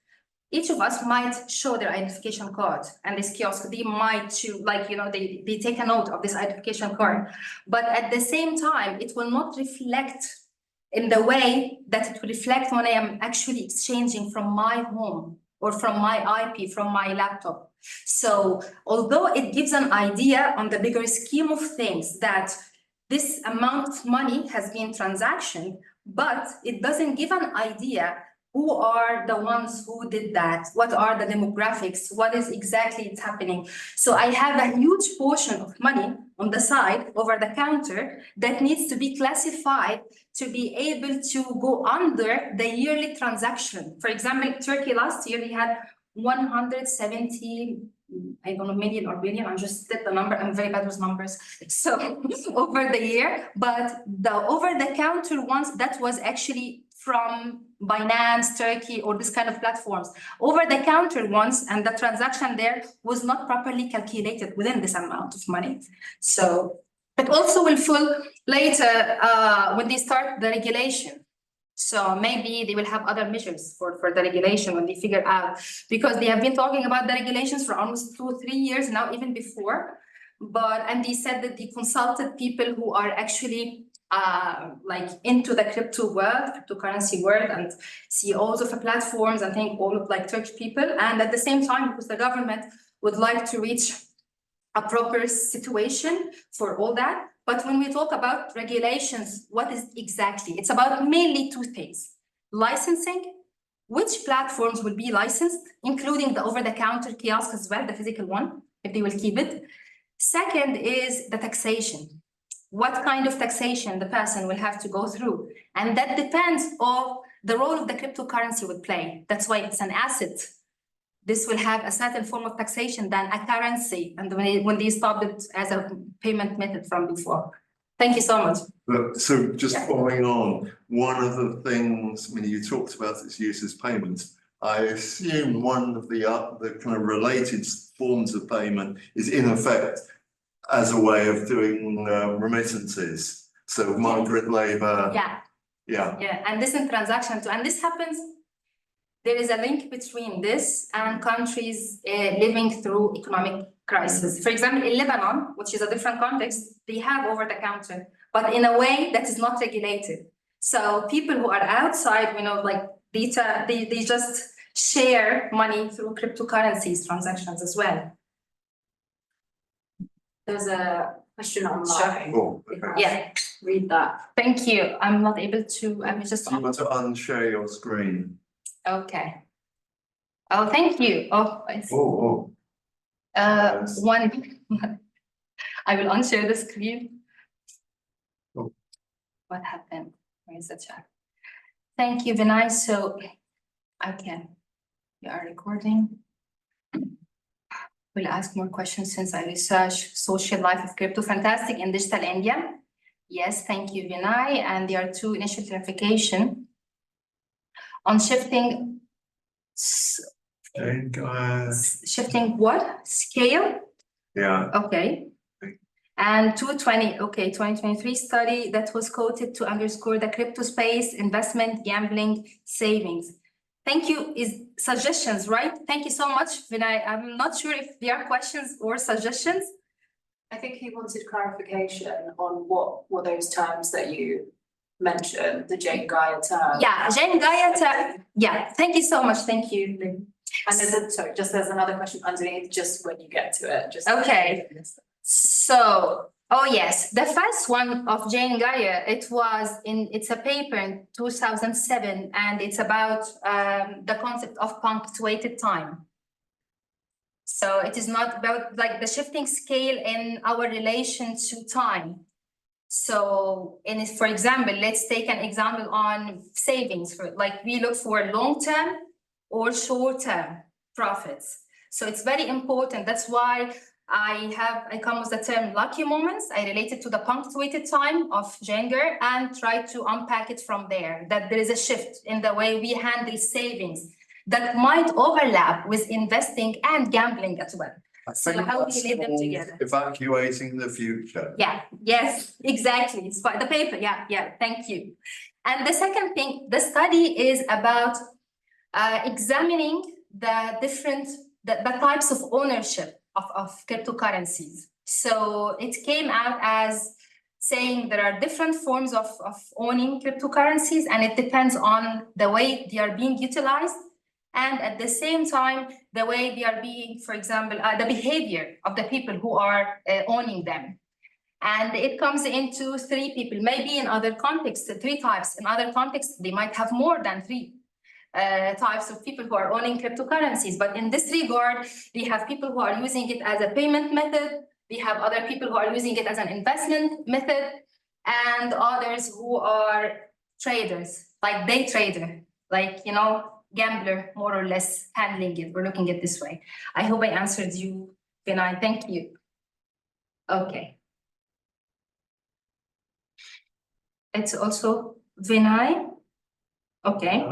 Each of us might show their identification card, and this kiosk, they might they take a note of this identification card. But at the same time, it will not reflect in the way that it will reflect when I am actually exchanging from my home or from my IP, from my laptop. So although it gives an idea on the bigger scheme of things that this amount of money has been transactioned, but it doesn't give an idea who are the ones who did that, what are the demographics, what is exactly it's happening. So I have a huge portion of money on the side over the counter that needs to be classified to be able to go under the yearly transaction. For example, Turkey last year, we had 170, I don't know, million or billion, I just did the number, I'm very bad with numbers. So over the year, but the over-the-counter ones, that was actually from Binance, Turkey, or this kind of platforms. Over-the-counter ones, and the transaction there was not properly calculated within this amount of money. So it also will fall later when they start the regulation. So maybe they will have other measures for the regulation when they figure out, because they have been talking about the regulations for almost 2 or 3 years now, even before. And they said that they consulted people who are actually into the crypto world, cryptocurrency world, and CEOs of the platforms, and I think all of Turkish people. And at the same time, because the government would like to reach a proper situation for all that. But when we talk about regulations, what is exactly? It's about mainly 2 things. Licensing, which platforms will be licensed, including the over-the-counter kiosk as well, the physical one, if they will keep it. Second is the taxation. What kind of taxation the person will have to go through. And that depends on the role of the cryptocurrency would play. That's why it's an asset. This will have a certain form of taxation than a currency, and when they stopped it as a payment method from before. Thank you so much. So just following on, one of the things, when you talked about its use as payments, I assume one of the kind of related forms of payment is in effect as a way of doing remittances. So migrant labor. Yeah, and this in transaction too. And this happens, there is a link between this and countries living through economic crisis. For example, in Lebanon, which is a different context, they have over-the-counter, but in a way that is not regulated. So people who are outside, they just share money through cryptocurrencies transactions as well. There's a question online. Oh, okay. Yeah, read that. Thank you. I'm not able to, I'm just. Do you want to unshare your screen? Okay. Oh, thank you. Oh, I see. Oh. One, I will unshare the screen. Oh. What happened? Where is the chat? Thank you, Vinay. So we are recording. We'll ask more questions since I research social life of crypto. Fantastic in digital India. Yes, thank you, Vinay. And there are two initial clarification on shifting. Shifting what? Scale? Yeah. Okay. And 2023 study that was quoted to underscore the crypto space, investment, gambling, savings. Thank you is suggestions, right? Thank you so much, Vinay. I'm not sure if there are questions or suggestions. I think he wanted clarification on what were those terms that you mentioned, the Jane Gaia term. Yeah, Jane Gaia term. Yeah, thank you so much. Thank you. And there's another question underneath, just when you get to it. Just okay. So, oh yes, the first one of Jane Gaia, it's a paper in 2007, and it's about the concept of punctuated time. So it is not about like the shifting scale in our relation to time. So, for example, let's take an example on savings. Like we look for long-term or short-term profits. So it's very important. That's why I come with the term lucky moments. I relate it to the punctuated time of Jenger and try to unpack it from there, that there is a shift in the way we handle savings that might overlap with investing and gambling as well. So how do you leave them together? Evacuating the future. Yeah, yes, exactly. It's the paper. Yeah, thank you. And the second thing, the study is about examining the different the types of ownership of cryptocurrencies. So it came out as saying there are different forms of owning cryptocurrencies, and it depends on the way they are being utilized, and at the same time, the way they are being, for example, the behavior of the people who are owning them. And it comes into three people, maybe in other contexts, three types. In other contexts, they might have more than three types of people who are owning cryptocurrencies. But in this regard, we have people who are using it as a payment method. We have other people who are using it as an investment method, and others who are traders, like day trader, like, gambler, more or less handling it. We're looking at it this way. I hope I answered you, Vinay. Thank you. Okay. It's also Vinay. Okay.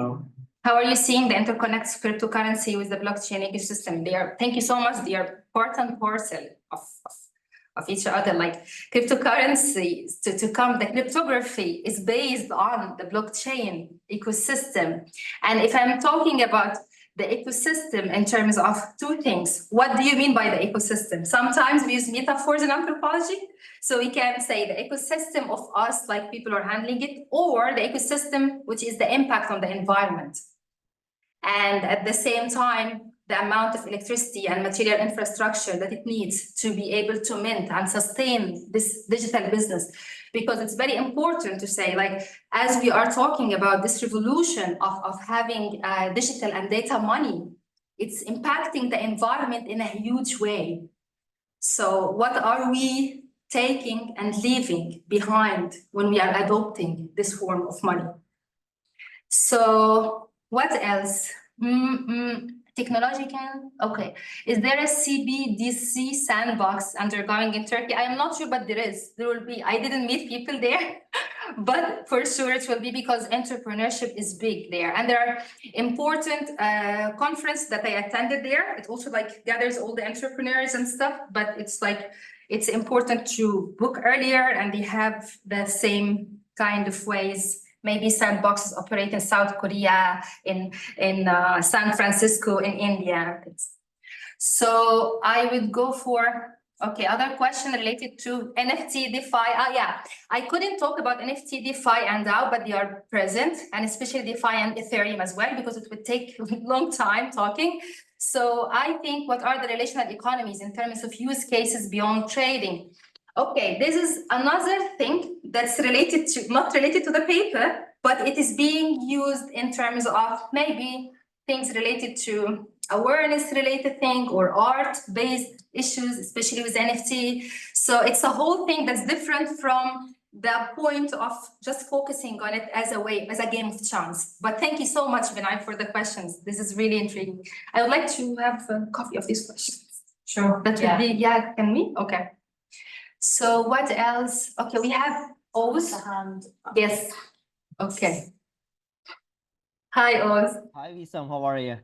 How are you seeing the interconnects cryptocurrency with the blockchain ecosystem? Thank you so much. They are part and parcel of each other. Like cryptocurrency, to come, the cryptography is based on the blockchain ecosystem. And if I'm talking about the ecosystem in terms of two things, what do you mean by the ecosystem? Sometimes we use metaphors in anthropology. So we can say the ecosystem of us, like people are handling it, or the ecosystem, which is the impact on the environment. And at the same time, the amount of electricity and material infrastructure that it needs to be able to mint and sustain this digital business. Because it's very important to say, like, as we are talking about this revolution of having digital and data money, it's impacting the environment in a huge way. So what are we taking and leaving behind when we are adopting this form of money? So what else? Technological, okay. Is there a CBDC sandbox undergoing in Turkey? I am not sure, but there will be. I didn't meet people there, but for sure it will be, because entrepreneurship is big there. And there are important conference that I attended there. It also gathers all the entrepreneurs and stuff, but it's important to book earlier, and they have the same kind of ways. Maybe sandboxes operate in South Korea, in San Francisco, in India. So I would go for, okay, other question related to NFT, DeFi. Yeah, I couldn't talk about NFT, DeFi, and DAO, but they are present, and especially DeFi and Ethereum as well, because it would take a long time talking. So I think, what are the relational economies in terms of use cases beyond trading? Okay, this is another thing that's not related to the paper, but it is being used in terms of maybe things related to awareness-related thing or art-based issues, especially with NFT. So it's a whole thing that's different from the point of just focusing on it as a way, as a game of chance. But thank you so much, Vinay, for the questions. This is really intriguing. I would like to have a copy of these questions. Sure. That would be, yeah, can we? Okay. So what else? Okay, we have Oz. The hand. Yes. Okay. Hi, Oz. Hi, Wissam, how are you?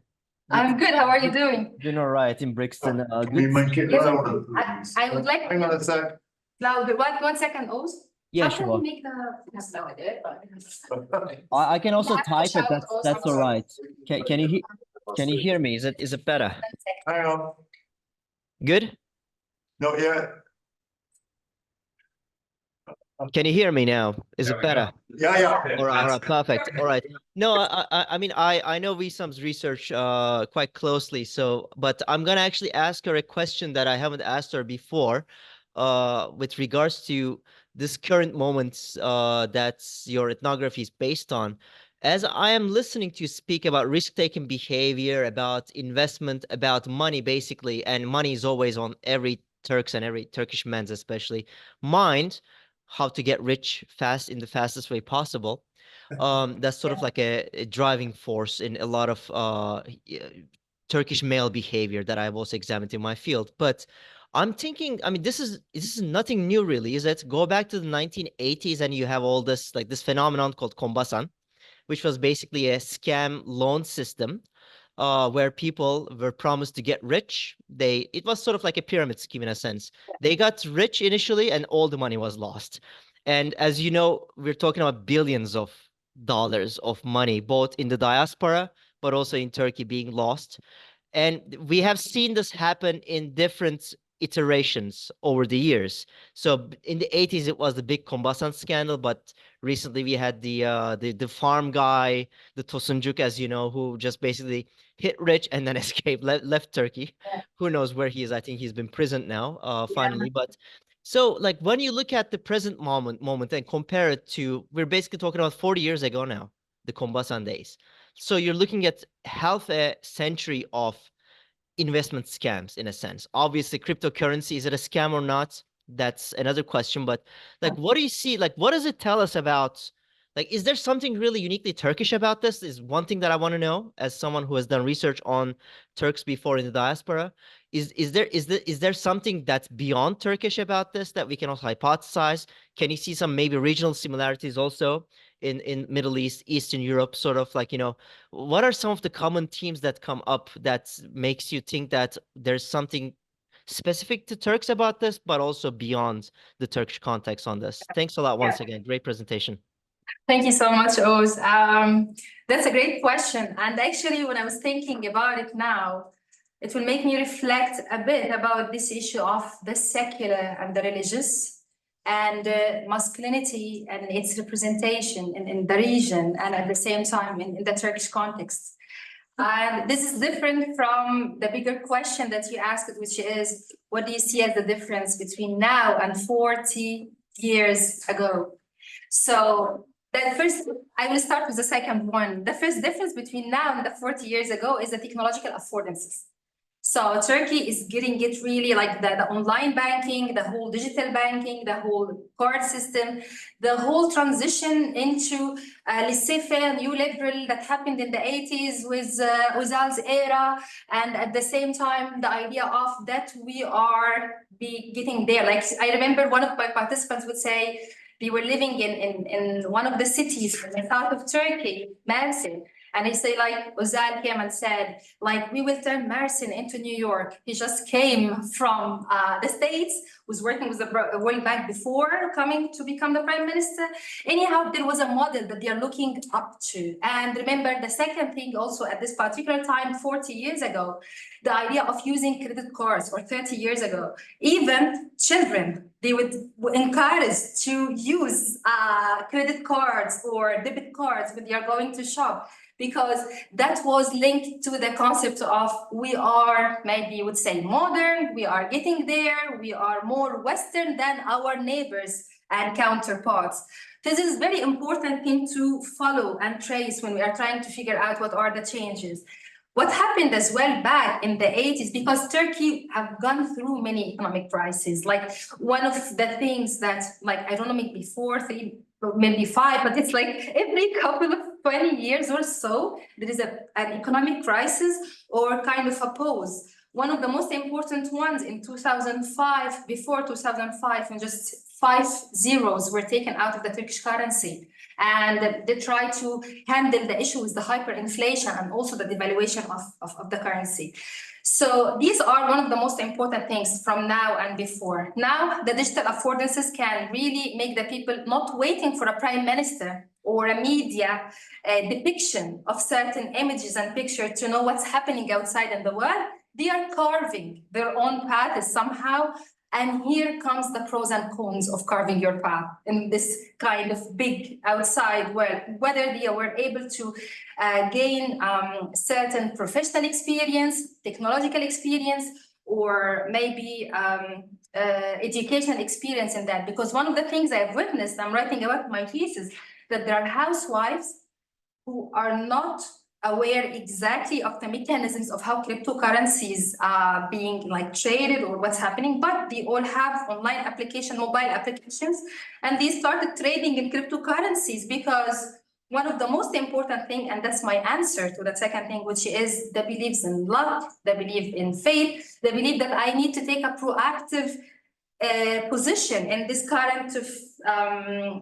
I'm good. How are you doing? Doing all right in Brixton. Can you Good. make it Yes, louder, I please? would like Hang on a sec. louder. One second, Oz. Yeah, How can sure. we make the? Has no idea, but. I can also Yeah, type it. shout, Oz, That's I'm all sorry. right. Can you hear me? Is it better? Hang on, Good? not yet. Can you hear me now? Is it better? Yeah. All right, perfect. All right. No, I mean, I know Wissam's research quite closely, so, but I'm gonna actually ask her a question that I haven't asked her before, with regards to this current moments that your ethnography is based on. As I am listening to you speak about risk-taking behavior, about investment, about money, basically, and money is always on every Turk's and every Turkish man's especially mind, how to get rich fast in the fastest way possible. That's sort of like a driving force in a lot of Turkish male behavior that I've also examined in my field. But I'm thinking, I mean, this is nothing new really, is it? Go back to the 1980s and you have all this, like this phenomenon called kombasan, which was basically a scam loan system where people were promised to get rich. It was sort of like a pyramid scheme in a sense. They got rich initially and all the money was lost. And as you know, we're talking about billions of dollars of money, both in the diaspora, but also in Turkey being lost. And we have seen this happen in different iterations over the years. So in the 80s, it was the big Kombasan scandal, but recently we had the farm guy, the Tosunjuk, as you know, who just basically hit rich and then escaped, left Turkey. Yeah. Who knows where he is? I think he's been imprisoned now, finally. But so like when you look at the present moment and compare it to, we're basically talking about 40 years ago now, the Kombasan days. So you're looking at half a century of investment scams in a sense. Obviously, cryptocurrency, is it a scam or not? That's another question. But like, what do you see? Like, what does it tell us about, like, is there something really uniquely Turkish about this? Is one thing that I want to know as someone who has done research on Turks before in the diaspora. Is there something that's beyond Turkish about this that we can also hypothesize? Can you see some maybe regional similarities also in Middle East, Eastern Europe, sort of like, you know, what are some of the common themes that come up that makes you think that there's something specific to Turks about this, but also beyond the Turkish context on this? Thanks a lot once again. Great presentation. Thank you so much, Oz. That's a great question. And actually, when I was thinking about it now, it will make me reflect a bit about this issue of the secular and the religious and masculinity and its representation in the region and at the same time in the Turkish context. And this is different from the bigger question that you asked, which is, what do you see as the difference between now and 40 years ago? So that first, I will start with the second one. The first difference between now and the 40 years ago is the technological affordances. So Turkey is getting it really like the online banking, the whole digital banking, the whole card system, the whole transition into laissez-faire, neoliberal that happened in the 80s with Özal's era. And at the same time, the idea of that we are getting there. Like I remember one of my participants would say, they were living in one of the cities in the south of Turkey, Mersin. And they say, like, Özal came and said, like, we will turn Mersin into New York. He just came from the States, was working with the World Bank before coming to become the prime minister. Anyhow, there was a model that they are looking up to. And remember, the second thing also at this particular time, 40 years ago, the idea of using credit cards, or 30 years ago, even children, they would encourage to use credit cards or debit cards when they are going to shop, because that was linked to the concept of we are, maybe you would say, modern, we are getting there, we are more Western than our neighbors and counterparts. This is very important thing to follow and trace when we are trying to figure out what are the changes. What happened as well back in the 80s, because Turkey have gone through many economic crises. Like one of the things that, like, I don't know, maybe 4, 3, maybe 5, but it's like every couple of 20 years or so, there is an economic crisis or kind of a pause. One of the most important ones in 2005, before 2005, when just 5 zeros were taken out of the Turkish currency. And they try to handle the issue with the hyperinflation and also the devaluation of the currency. So these are one of the most important things from now and before. Now, the digital affordances can really make the people not waiting for a prime minister or a media depiction of certain images and pictures to know what's happening outside in the world. They are carving their own paths somehow. And here comes the pros and cons of carving your path in this kind of big outside world, whether they were able to gain certain professional experience, technological experience, or maybe educational experience in that. Because one of the things I've witnessed, I'm writing about my thesis, that there are housewives who are not aware exactly of the mechanisms of how cryptocurrencies are being like traded or what's happening, but they all have online application, mobile applications, and they started trading in cryptocurrencies because one of the most important thing, and that's my answer to the second thing, which is the beliefs in luck, the belief in faith, the belief that I need to take a proactive position in this current of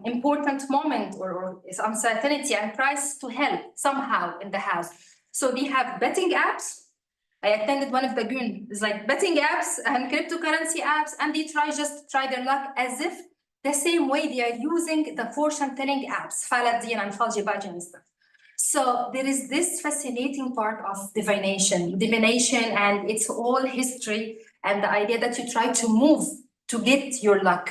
important moment or uncertainty and crisis to help somehow in the house. So they have betting apps. I attended one of the GUN, it's like betting apps and cryptocurrency apps, and they try their luck as if the same way they are using the fortune telling apps, Faladin and Faljibaji and stuff. So there is this fascinating part of divination, and it's all history, and the idea that you try to move to get your luck,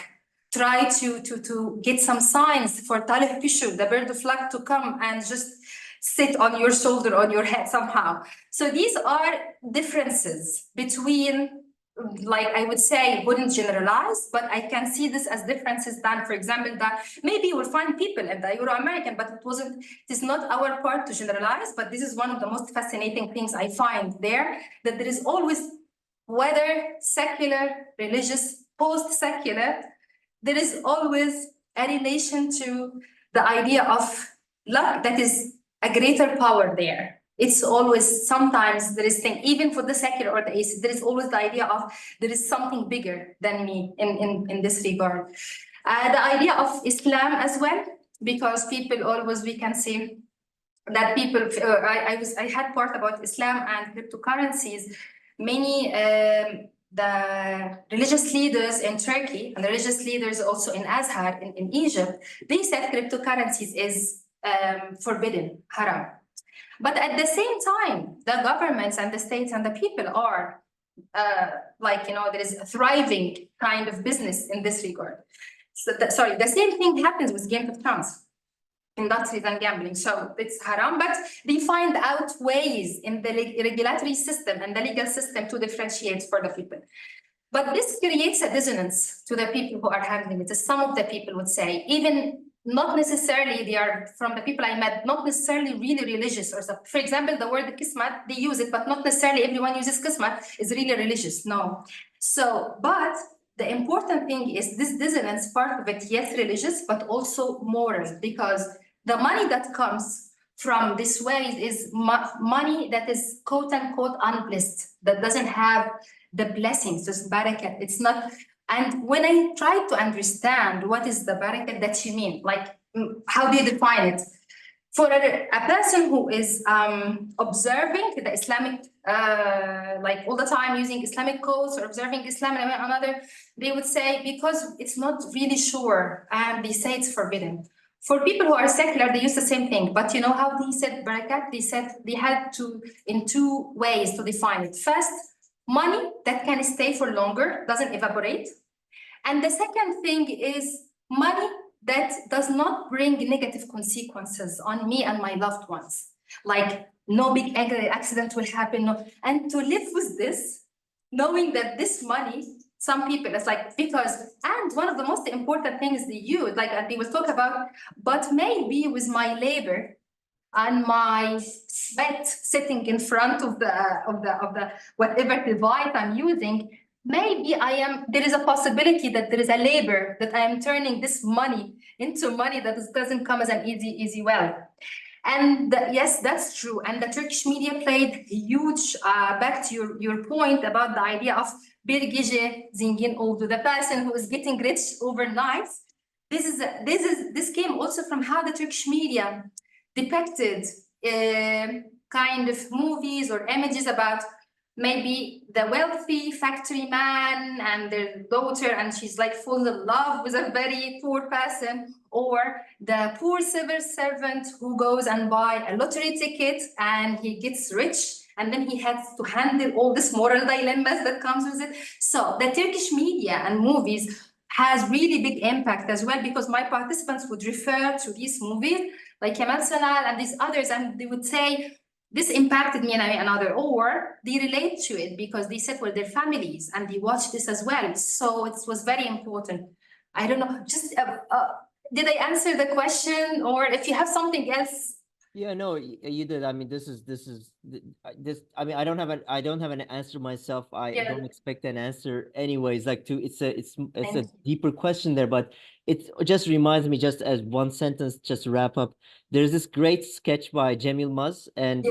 try to get some signs for Talih Pishu, the bird of luck, to come and just sit on your shoulder, on your head somehow. So these are differences between, like I would say, wouldn't generalize, but I can see this as differences than, for example, that maybe you will find people in the Euro-American, but it is not our part to generalize, but this is one of the most fascinating things I find there, that there is always, whether secular, religious, post-secular, there is always a relation to the idea of luck that is a greater power there. It's always, sometimes there is thing, even for the secular or the atheist, there is always the idea of there is something bigger than me in this regard. The idea of Islam as well, because people always, we can see that people, I had part about Islam and cryptocurrencies. Many the religious leaders in Turkey and the religious leaders also in Azhar in Egypt, they said cryptocurrencies is forbidden, haram. But at the same time, the governments and the states and the people are there is a thriving kind of business in this regard. So the same thing happens with game of chance, industries and gambling. So it's haram, but they find out ways in the regulatory system and the legal system to differentiate for the people. But this creates a dissonance to the people who are handling it. Some of the people would say, even not necessarily, they are from the people I met, not necessarily really religious or something. For example, the word kismat, they use it, but not necessarily everyone uses kismat is really religious, no. So, but the important thing is this dissonance, part of it, yes, religious, but also moral, because the money that comes from this way is money that is quote unquote unblessed, that doesn't have the blessings, just barakat. It's not. And when I try to understand what is the barakat that you mean, like how do you define it? For a person who is observing the Islamic, like all the time using Islamic codes or observing Islam and another, they would say because it's not really sure and they say it's forbidden. For people who are secular, they use the same thing, but you know how they said barakat? They said they had to, in two ways to define it. First, money that can stay for longer, doesn't evaporate. And the second thing is money that does not bring negative consequences on me and my loved ones. Like no big accident will happen. No. And to live with this, knowing that this money, some people, it's like, because, and one of the most important things they use, like they will talk about, but maybe with my labor, and my sweat sitting in front of the whatever device I'm using, maybe there is a possibility that there is a labor that I am turning this money into money that doesn't come as an easy wealth. And yes, that's true. And the Turkish media played huge, back to your point about the idea of bir gece zengin oldu, the person who is getting rich overnight. This came also from how the Turkish media depicted kind of movies or images about maybe the wealthy factory man and their daughter, and she's like full of love with a very poor person, or the poor civil servant who goes and buy a lottery ticket and he gets rich, and then he has to handle all these moral dilemmas that comes with it. So the Turkish media and movies has really big impact as well, because my participants would refer to these movies like Kemal Sunal and these others, and they would say, this impacted me in another, or they relate to it because they sit with their families and they watch this as well. So it was very important. I don't know, just did I answer the question, or if you have something else? Yeah, no, you did. I mean, this. I mean, I don't have an answer myself. I don't expect an answer, anyways. Like, it's a deeper question there, but it just reminds me, just as one sentence, just to wrap up. There's this great sketch by Cem Yılmaz, and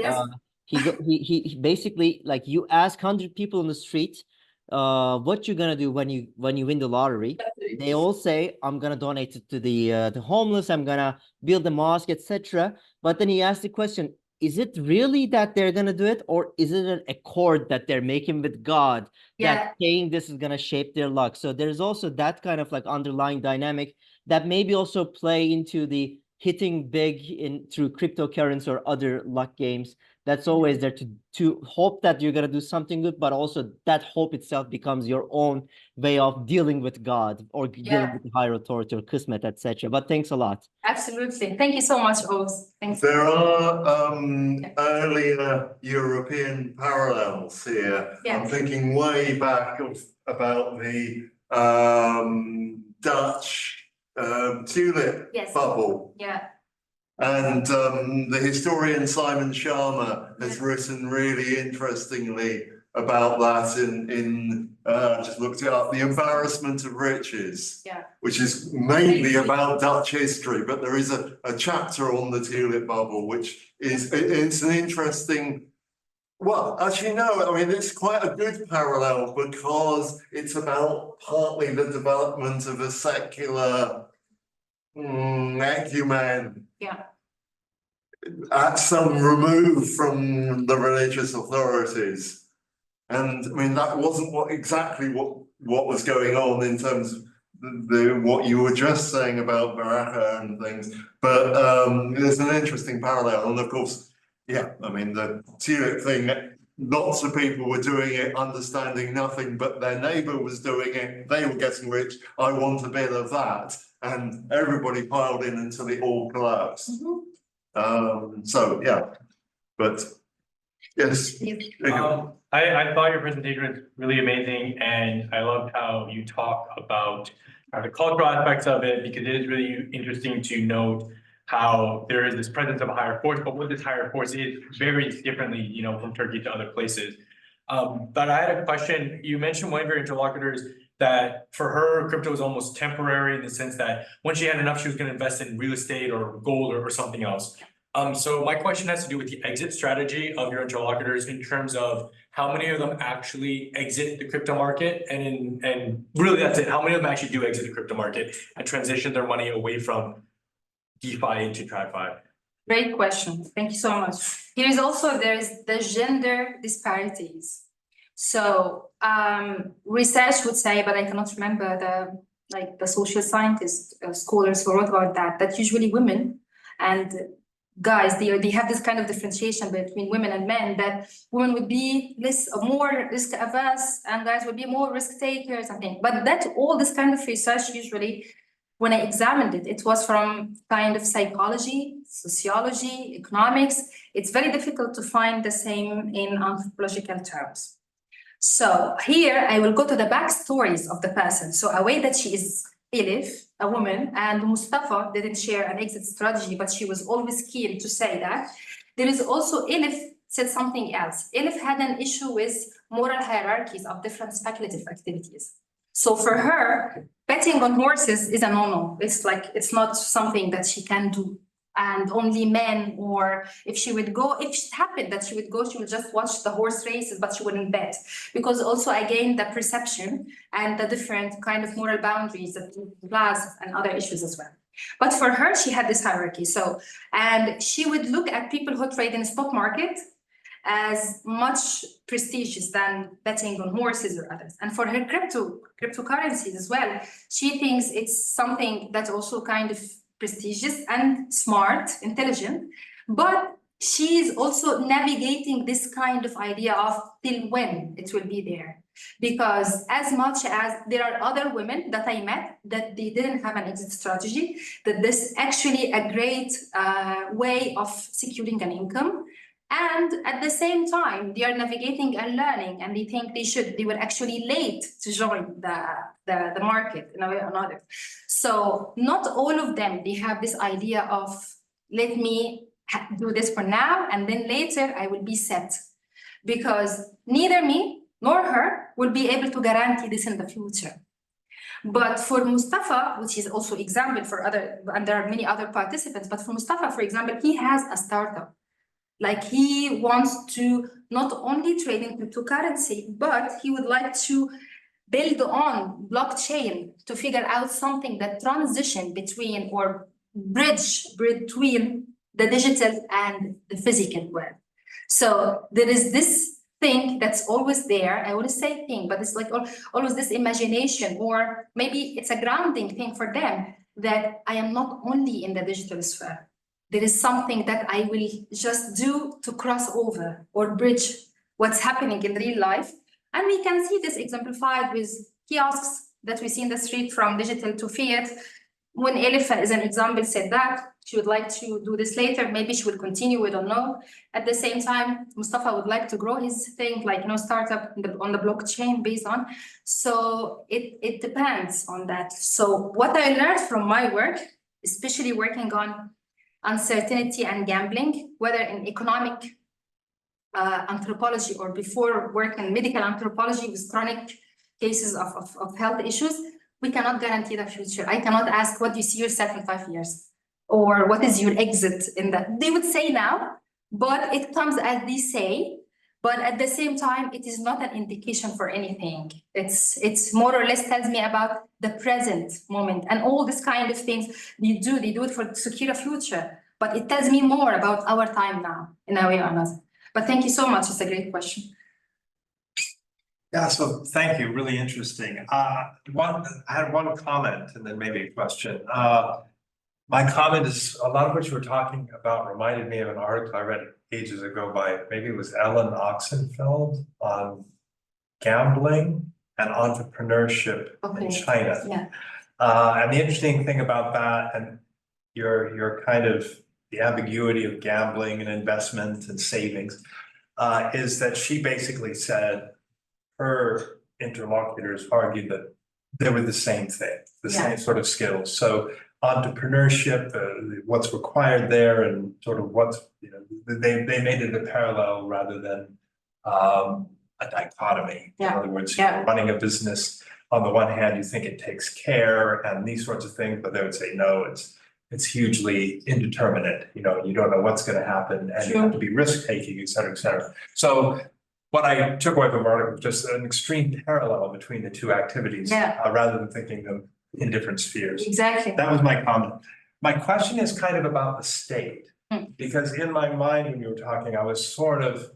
he basically, like, you ask 100 people on the street, what you're gonna do when you win the lottery. They all say, I'm gonna donate it to the homeless. I'm gonna build a mosque, etc. But then he asked the question, is it really that they're going to do it? Or is it an accord that they're making with God that saying this is going to shape their luck? So there's also that kind of like underlying dynamic that maybe also play into the hitting big through cryptocurrency or other luck games. That's always there to hope that you're going to do something good, but also that hope itself becomes your own way of dealing with God or dealing with the higher authority or Kismet, etc. But thanks a lot. Absolutely. Thank you so much, Oz. Thanks. There are earlier European parallels here. I'm thinking way back about the Dutch tulip bubble. And the historian Simon Sharma has written really interestingly about that in just looked it up, The Embarrassment of Riches, which is mainly about Dutch history, but there is a chapter on the tulip bubble, which it's an interesting, well, actually no, I mean, it's quite a good parallel because it's about partly the development of a secular acumen at some remove from the religious authorities. And I mean, that wasn't exactly what was going on in terms of what you were just saying about Baraka and things, but there's an interesting parallel. And of course, I mean, the tulip thing, lots of people were doing it, understanding nothing, but their neighbor was doing it, they were getting rich, I want a bit of that. And everybody piled in until it all collapsed. So yeah, but yes. I thought your presentation was really amazing, and I loved how you talk about the cultural aspects of it, because it is really interesting to note how there is this presence of a higher force, but what this higher force is varies differently, you know, from Turkey to other places. But I had a question. You mentioned one of your interlocutors that for her, crypto was almost temporary in the sense that when she had enough, she was going to invest in real estate or gold or something else. So my question has to do with the exit strategy of your interlocutors in terms of how many of them actually exit the crypto market, and really that's it. How many of them actually do exit the crypto market and transition their money away from DeFi into TradFi? Great question. Thank you so much. There's the gender disparities. So research would say, but I cannot remember the social scientists, scholars who wrote about that usually women and guys, they have this kind of differentiation between women and men, that women would be more risk averse and guys would be more risk takers, I think. But that all this kind of research, usually when I examined it, it was from kind of psychology, sociology, economics. It's very difficult to find the same in anthropological terms. So here I will go to the backstories of the person. So a way that she is Elif, a woman, and Mustafa didn't share an exit strategy, but she was always keen to say that. There is also Elif said something else. Elif had an issue with moral hierarchies of different speculative activities. So for her, betting on horses is a no-no. It's like, it's not something that she can do. And only men, or if she would go, if it happened that she would go, she would just watch the horse races, but she wouldn't bet. Because also, again, the perception and the different kind of moral boundaries that class and other issues as well. But for her, she had this hierarchy. So, and she would look at people who trade in the stock market as much prestigious than betting on horses or others. And for her cryptocurrencies as well, she thinks it's something that's also kind of prestigious and smart, intelligent, but she's also navigating this kind of idea of till when it will be there. Because as much as there are other women that I met that they didn't have an exit strategy, that this actually a great way of securing an income. And at the same time, they are navigating and learning, and they think they were actually late to join the market in a way or another. So not all of them, they have this idea of, let me do this for now, and then later I will be set. Because neither me nor her will be able to guarantee this in the future. But for Mustafa, which is also example for other, and there are many other participants, but for Mustafa, for example, he has a startup. Like he wants to not only trade in cryptocurrency, but he would like to build on blockchain to figure out something that transition between or bridge between the digital and the physical world. So there is this thing that's always there. I always say thing, but it's like always this imagination, or maybe it's a grounding thing for them that I am not only in the digital sphere. There is something that I will just do to cross over or bridge what's happening in real life. And we can see this exemplified with kiosks that we see in the street from digital to fiat. When Elephant, as an example, said that she would like to do this later, maybe she will continue, we don't know. At the same time, Mustafa would like to grow his thing, like, startup on the blockchain based on. So it depends on that. So what I learned from my work, especially working on uncertainty and gambling, whether in economic anthropology or before work in medical anthropology with chronic cases of health issues, we cannot guarantee the future. I cannot ask what you see yourself in 5 years, or what is your exit in that. They would say now, but it comes as they say, but at the same time, it is not an indication for anything. It's more or less tells me about the present moment and all this kind of things they do it for to secure a future, but it tells me more about our time now in a way or another. But thank you so much, it's a great question. Yeah, so thank you, really interesting. I had one comment and then maybe a question. My comment is, a lot of what you were talking about reminded me of an article I read ages ago by, maybe it was Ellen Oxenfeld, on gambling and entrepreneurship in China. Yeah. And the interesting thing about that, and your kind of the ambiguity of gambling and investment and savings, is that she basically said her interlocutors argued that they were the same thing, the same sort of skills. So entrepreneurship, what's required there, and sort of what's, they made it a parallel rather than a dichotomy. In other words, running a business, on the one hand, you think it takes care and these sorts of things, but they would say, no, it's hugely indeterminate. You don't know what's going to happen, and you have to be risk taking, et cetera, et cetera. So what I took away from the article was just an extreme parallel between the two activities, rather than thinking them in different spheres. Exactly. That was my comment. My question is kind of about the state, because in my mind, when you were talking, I was sort of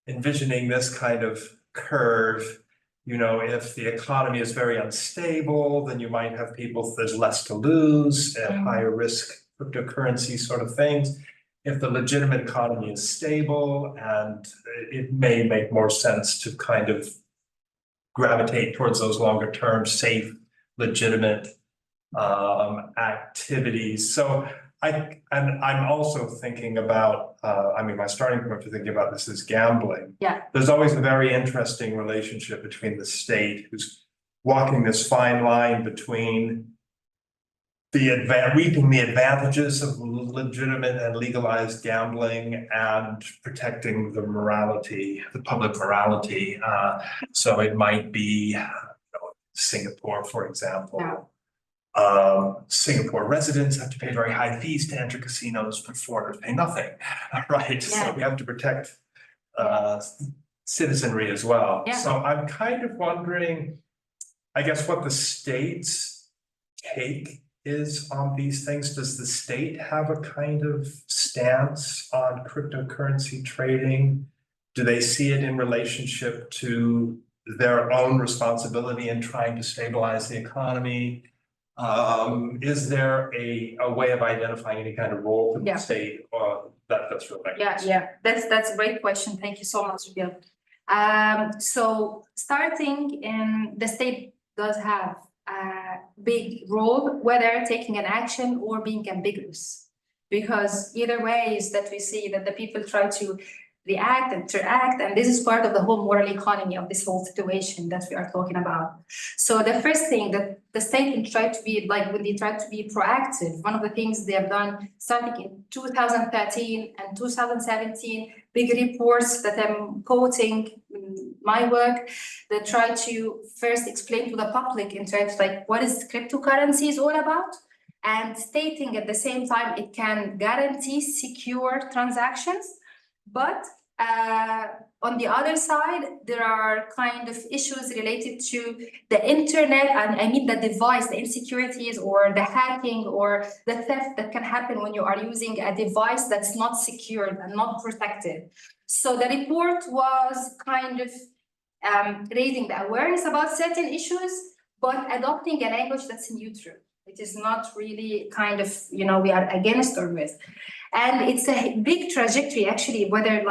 envisioning this kind of curve. If the economy is very unstable, then you might have people, there's less to lose, at higher risk cryptocurrency sort of things. If the legitimate economy is stable, and it may make more sense to kind of gravitate towards those longer term, safe, legitimate activities. So I'm also thinking about, my starting point for thinking about this is gambling. Yeah. There's always a very interesting relationship between the state, who's walking this fine line between reaping the advantages of legitimate and legalized gambling and protecting the morality, the public morality. So it might be Singapore, for example. Singapore residents have to pay very high fees to enter casinos, but foreigners pay nothing, right? So we have to protect citizenry as well. Yeah. So I'm kind of wondering, I guess, what the state's take is on these things. Does the state have a kind of stance on cryptocurrency trading? Do they see it in relationship to their own responsibility in trying to stabilize the economy? Is there a way of identifying any kind of role for the state? That's really That's a great question. Thank you so much, Bill. So starting in the state does have a big role, whether taking an action or being ambiguous, because either way is that we see that the people try to react and interact, and this is part of the whole moral economy of this whole situation that we are talking about. So the first thing that the state can try to be, like when they try to be proactive, one of the things they have done starting in 2013 and 2017, big reports that I'm quoting in my work, they try to first explain to the public in terms like what is cryptocurrency is all about, and stating at the same time it can guarantee secure transactions. But on the other side, there are kind of issues related to the internet, and I mean the device, the insecurities or the hacking or the theft that can happen when you are using a device that's not secured and not protected. So the report was kind of raising the awareness about certain issues, but adopting a language that's neutral. It is not really kind of, we are against or with. And it's a big trajectory, actually, whether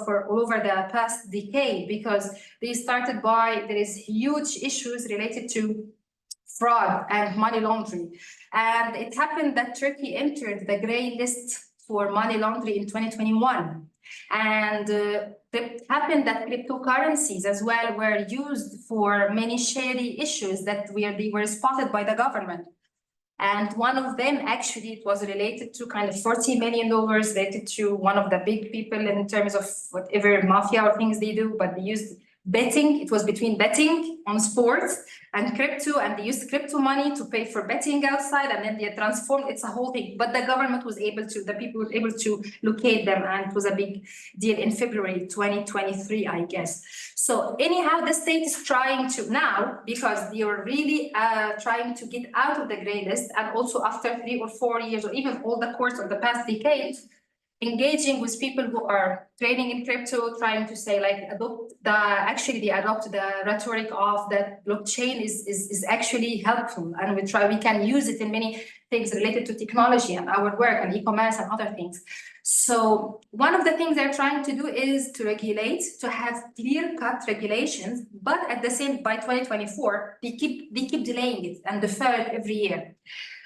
for all over the past decade, because they started by, there is huge issues related to fraud and money laundering. And it happened that Turkey entered the gray list for money laundering in 2021. And it happened that cryptocurrencies as well were used for many shady issues that they were spotted by the government. And one of them, actually, it was related to kind of $40 million related to one of the big people in terms of whatever mafia or things they do, but they used betting. It was between betting on sports and crypto, and they used crypto money to pay for betting outside, and then they transformed. It's a whole thing. But the government was able to, the people were able to locate them, and it was a big deal in February 2023, I guess. So anyhow, the state is trying to now, because they are really trying to get out of the gray list, and also after 3 or 4 years, or even all the course of the past decade, engaging with people who are trading in crypto, trying to say they adopt the rhetoric of that blockchain is actually helpful, and we can use it in many things related to technology and our work and e-commerce and other things. So one of the things they're trying to do is to regulate, to have clear-cut regulations, but at the same, by 2024, they keep delaying it and defer it every year.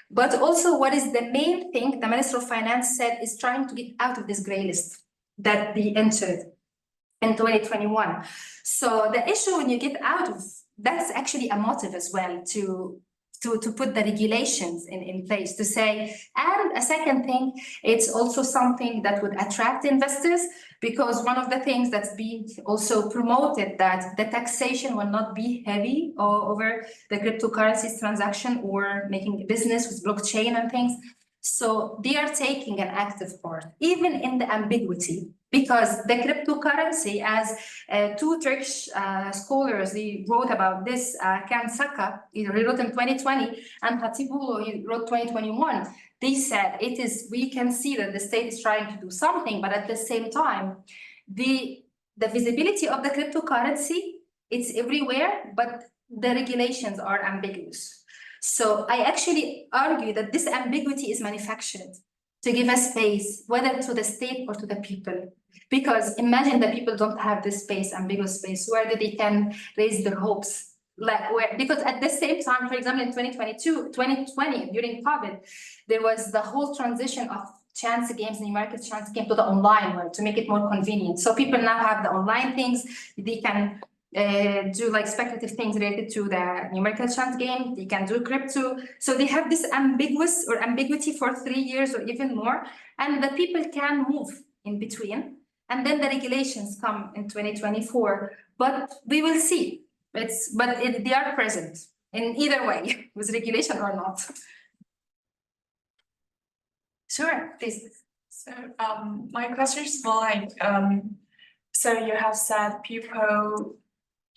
But also, what is the main thing the Minister of Finance said is trying to get out of this gray list that they entered in 2021. So the issue when you get out of, that's actually a motive as well to put the regulations in place, to say, and a second thing, it's also something that would attract investors, because one of the things that's being also promoted, that the taxation will not be heavy over the cryptocurrencies transaction or making business with blockchain and things. So they are taking an active part, even in the ambiguity, because the cryptocurrency, as 2 Turkish scholars, they wrote about this, Kan Saka, he wrote in 2020, and Hatipoğlu, he wrote 2021, they said we can see that the state is trying to do something, but at the same time, the visibility of the cryptocurrency, it's everywhere, but the regulations are ambiguous. So I actually argue that this ambiguity is manufactured to give a space, whether to the state or to the people. Because imagine the people don't have this space, ambiguous space, where they can raise their hopes. Because at the same time, for example, in 2020, during COVID, there was the whole transition of chance games, the market chance game, to the online world to make it more convenient. So people now have the online things, they can do like speculative things related to the numerical chant game. They can do crypto. So they have this ambiguity for 3 years or even more, and the people can move in between. And then the regulations come in 2024, but we will see. They are present in either way, with regulation or not. Sure, please. So my question is more like, so you have said people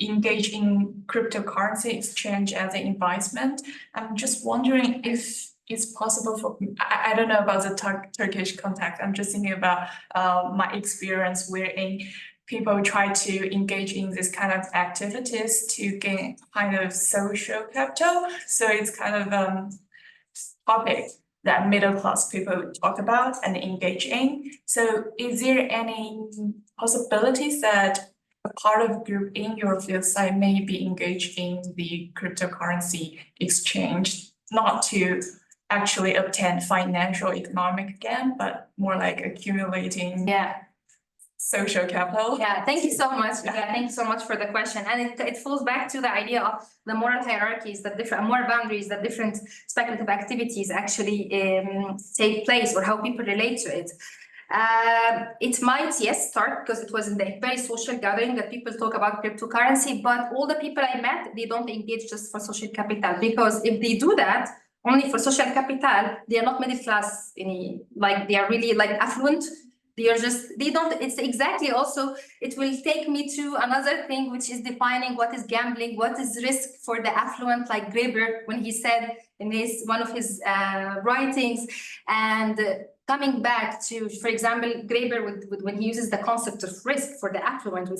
engage in cryptocurrency exchange as an investment. I'm just wondering if it's possible for, I don't know about the Turkish context. I'm just thinking about my experience wherein people try to engage in this kind of activities to gain kind of social capital. So it's kind of topic that middle class people talk about and engage in. So is there any possibilities that a part of group in your field site may be engaged in the cryptocurrency exchange, not to actually obtain financial economic gain, but more like accumulating social capital? Yeah, thank you so much. Yeah, thank you so much for the question. And it falls back to the idea of the moral hierarchies, the different moral boundaries that different speculative activities actually take place, or how people relate to it. It might, yes, start because it was in the very social gathering that people talk about cryptocurrency, but all the people I met, they don't engage just for social capital, because if they do that only for social capital, they are not middle class like they are really like affluent. It's exactly also, it will take me to another thing, which is defining what is gambling, what is risk for the affluent, like Graeber, when he said in one of his writings, and coming back to, for example, Graeber, when he uses the concept of risk for the affluent,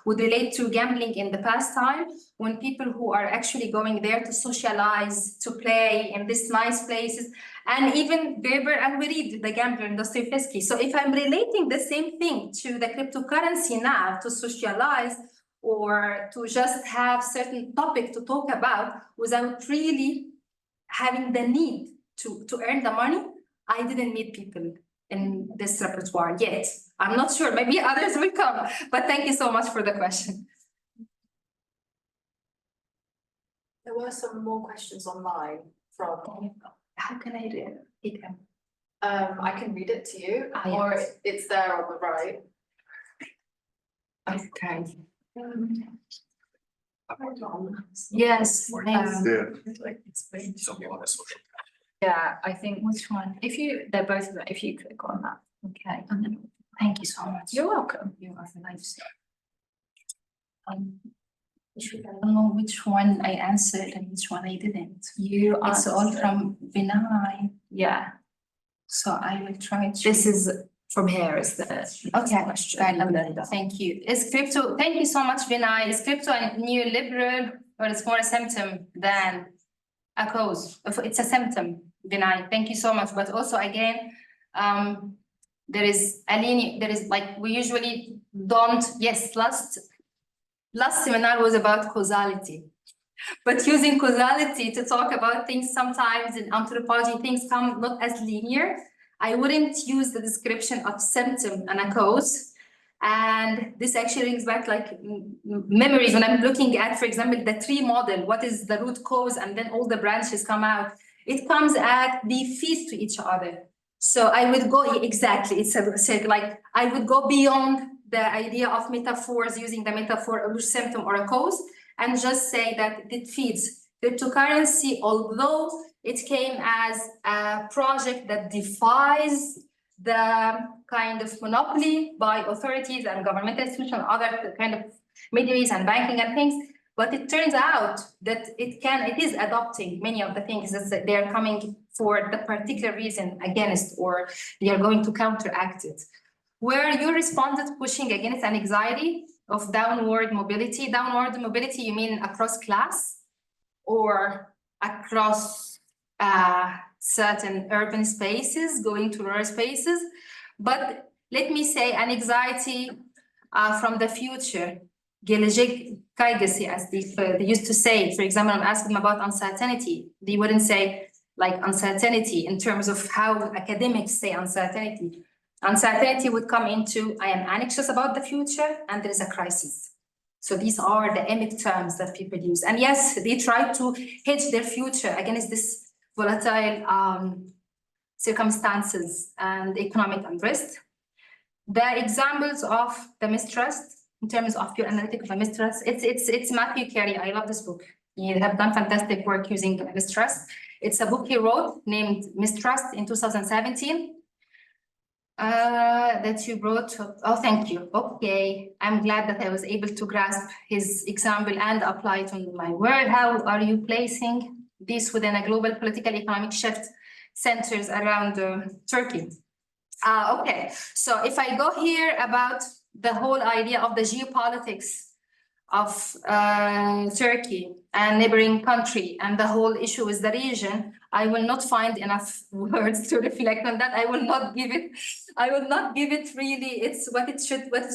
would relate to gambling in the past time, when people who are actually going there to socialize, to play in these nice places, and even Graeber, and we read The Gambler in Dostoevsky. So if I'm relating the same thing to the cryptocurrency now, to socialize, or to just have certain topic to talk about without really having the need to earn the money, I didn't meet people in this repertoire yet. I'm not sure, maybe others will come, but thank you so much for the question. There were some more questions online from. How can I read them? I can read it to you, Ah, or yes. it's there on the right. Okay. Hold on. Yes. Yeah, I think Which one? they're both of them, if you click on that. Okay. Thank you so much. You're welcome. You are a lifesaver. I don't know which one I answered and which one I didn't. It's all from Vinay. Yeah, So I will try to. this is from here is the Okay, question. thank you. Is crypto, thank you so much, Vinay. Is crypto a neoliberal, or it's more a symptom than a cause? It's a symptom, Vinay. Thank you so much. But also again, there is like, we usually don't, yes, last seminar was about causality. But using causality to talk about things, sometimes in anthropology, things come not as linear. I wouldn't use the description of symptom and a cause. And this actually brings back like memories when I'm looking at, for example, the tree model, what is the root cause, and then all the branches come out. It comes at, they feed to each other. So I would go, exactly, like, I would go beyond the idea of metaphors, using the metaphor of a symptom or a cause, and just say that it feeds. Cryptocurrency, although it came as a project that defies the kind of monopoly by authorities and governmental institutions, other kind of mediaries and banking and things, but it turns out that it is adopting many of the things that they are coming for the particular reason against, or they are going to counteract it. Where you responded pushing against an anxiety of downward mobility. Downward mobility, you mean across class or across certain urban spaces, going to rural spaces? But let me say an anxiety from the future, gelecek kaygısı, as they used to say. For example, I'm asking them about uncertainty. They wouldn't say like uncertainty in terms of how academics say uncertainty. Uncertainty would come into, I am anxious about the future and there is a crisis. So these are the emic terms that people use. And yes, they try to hedge their future against this volatile circumstances and economic unrest. The examples of the mistrust, in terms of pure analytic of a mistrust, it's Matthew Carey. I love this book. He have done fantastic work using mistrust. It's a book he wrote named Mistrust in 2017. That you brought. Oh, thank you. Okay, I'm glad that I was able to grasp his example and apply it on my work. How are you placing this within a global political economic shift centers around Turkey? Okay, so if I go here about the whole idea of the geopolitics of Turkey and neighboring country and the whole issue with the region, I will not find enough words to reflect on that. I will not give it really it's what it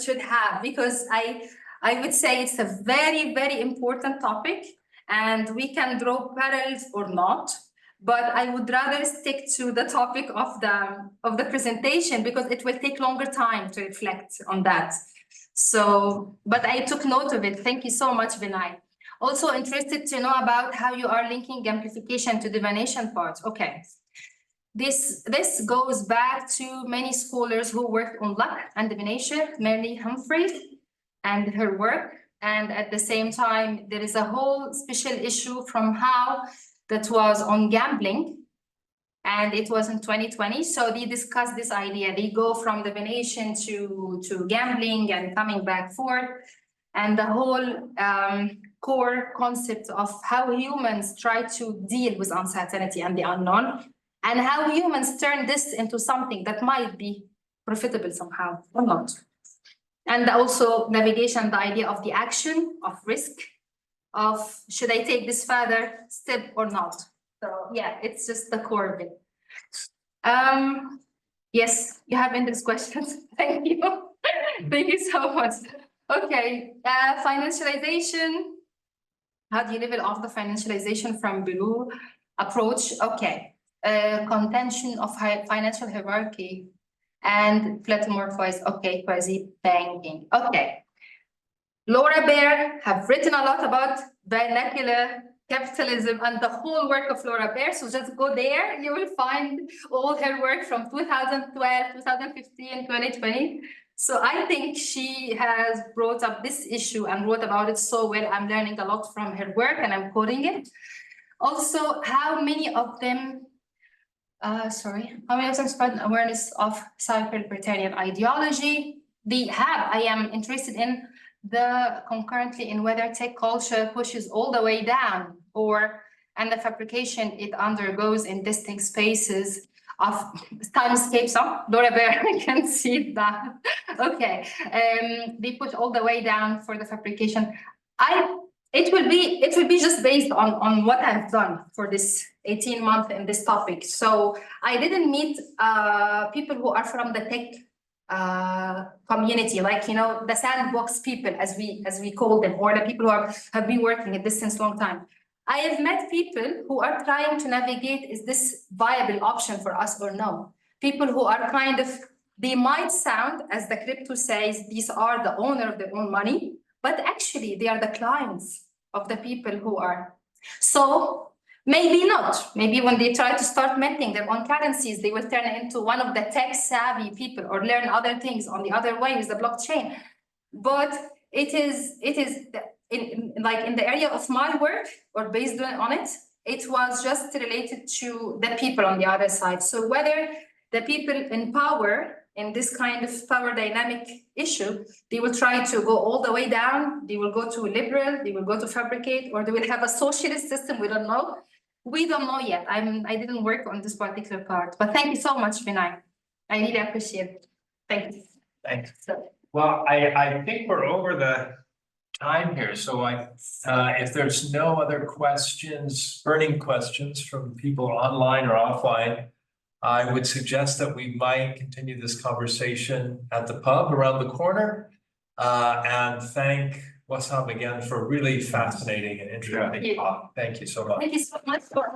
should have, because I would say it's a very, very important topic and we can draw parallels or not, but I would rather stick to the topic of the presentation because it will take longer time to reflect on that. So, but I took note of it. Thank you so much, Vinay. Also interested to know about how you are linking amplification to divination part. Okay. This goes back to many scholars who worked on luck and divination, Mary Humphrey and her work. And at the same time, there is a whole special issue from how that was on gambling. And it was in 2020. So they discussed this idea. They go from divination to gambling and coming back forth. And the whole core concept of how humans try to deal with uncertainty and the unknown, and how humans turn this into something that might be profitable somehow or not. And also navigation, the idea of the action, of risk, of should I take this further step or not? So yeah, it's just the core of it. Yes, you have endless questions. Thank you. Thank you so much. Okay, financialization. How do you level off the financialization from below approach? Okay, contention of financial hierarchy and platomorphize. Okay, quasi-banking. Okay. Laura Baer have written a lot about vernacular capitalism and the whole work of Laura Baer. So just go there, you will find all her work from 2012, 2015, 2020. So I think she has brought up this issue and wrote about it so well. I'm learning a lot from her work and I'm quoting it. Also, how many of them spread awareness of cyber-libertarian ideology? I am interested in concurrently in whether tech culture pushes all the way down and the fabrication it undergoes in distinct spaces of timescapes. Laura Baer, I can see that. Okay, they push all the way down for the fabrication. It will be just based on what I've done for this 18 months in this topic. So I didn't meet people who are from the tech community, like, you know, the sandbox people, as we call them, or the people who have been working at this since long time. I have met people who are trying to navigate, is this viable option for us or no? People who are kind of, they might sound, as the crypto says, these are the owner of their own money, but actually they are the clients of the people who are. So maybe not. Maybe when they try to start minting their own currencies, they will turn into one of the tech savvy people or learn other things on the other way with the blockchain. But it is in the area of my work or based on it, it was just related to the people on the other side. So whether the people in power in this kind of power dynamic issue, they will try to go all the way down, they will go to liberal, they will go to fabricate, or they will have a socialist system, we don't know. We don't know yet. I didn't work on this particular part, but thank you so much, Vinay. I really appreciate it. Thank you. Thanks. So, Well, I think we're over the time here, so if there's no other questions, burning questions from people online or offline, I would suggest that we might continue this conversation at the pub around the corner. And thank Wassam again for a really fascinating and interesting talk. Thank you so much. thank you so much for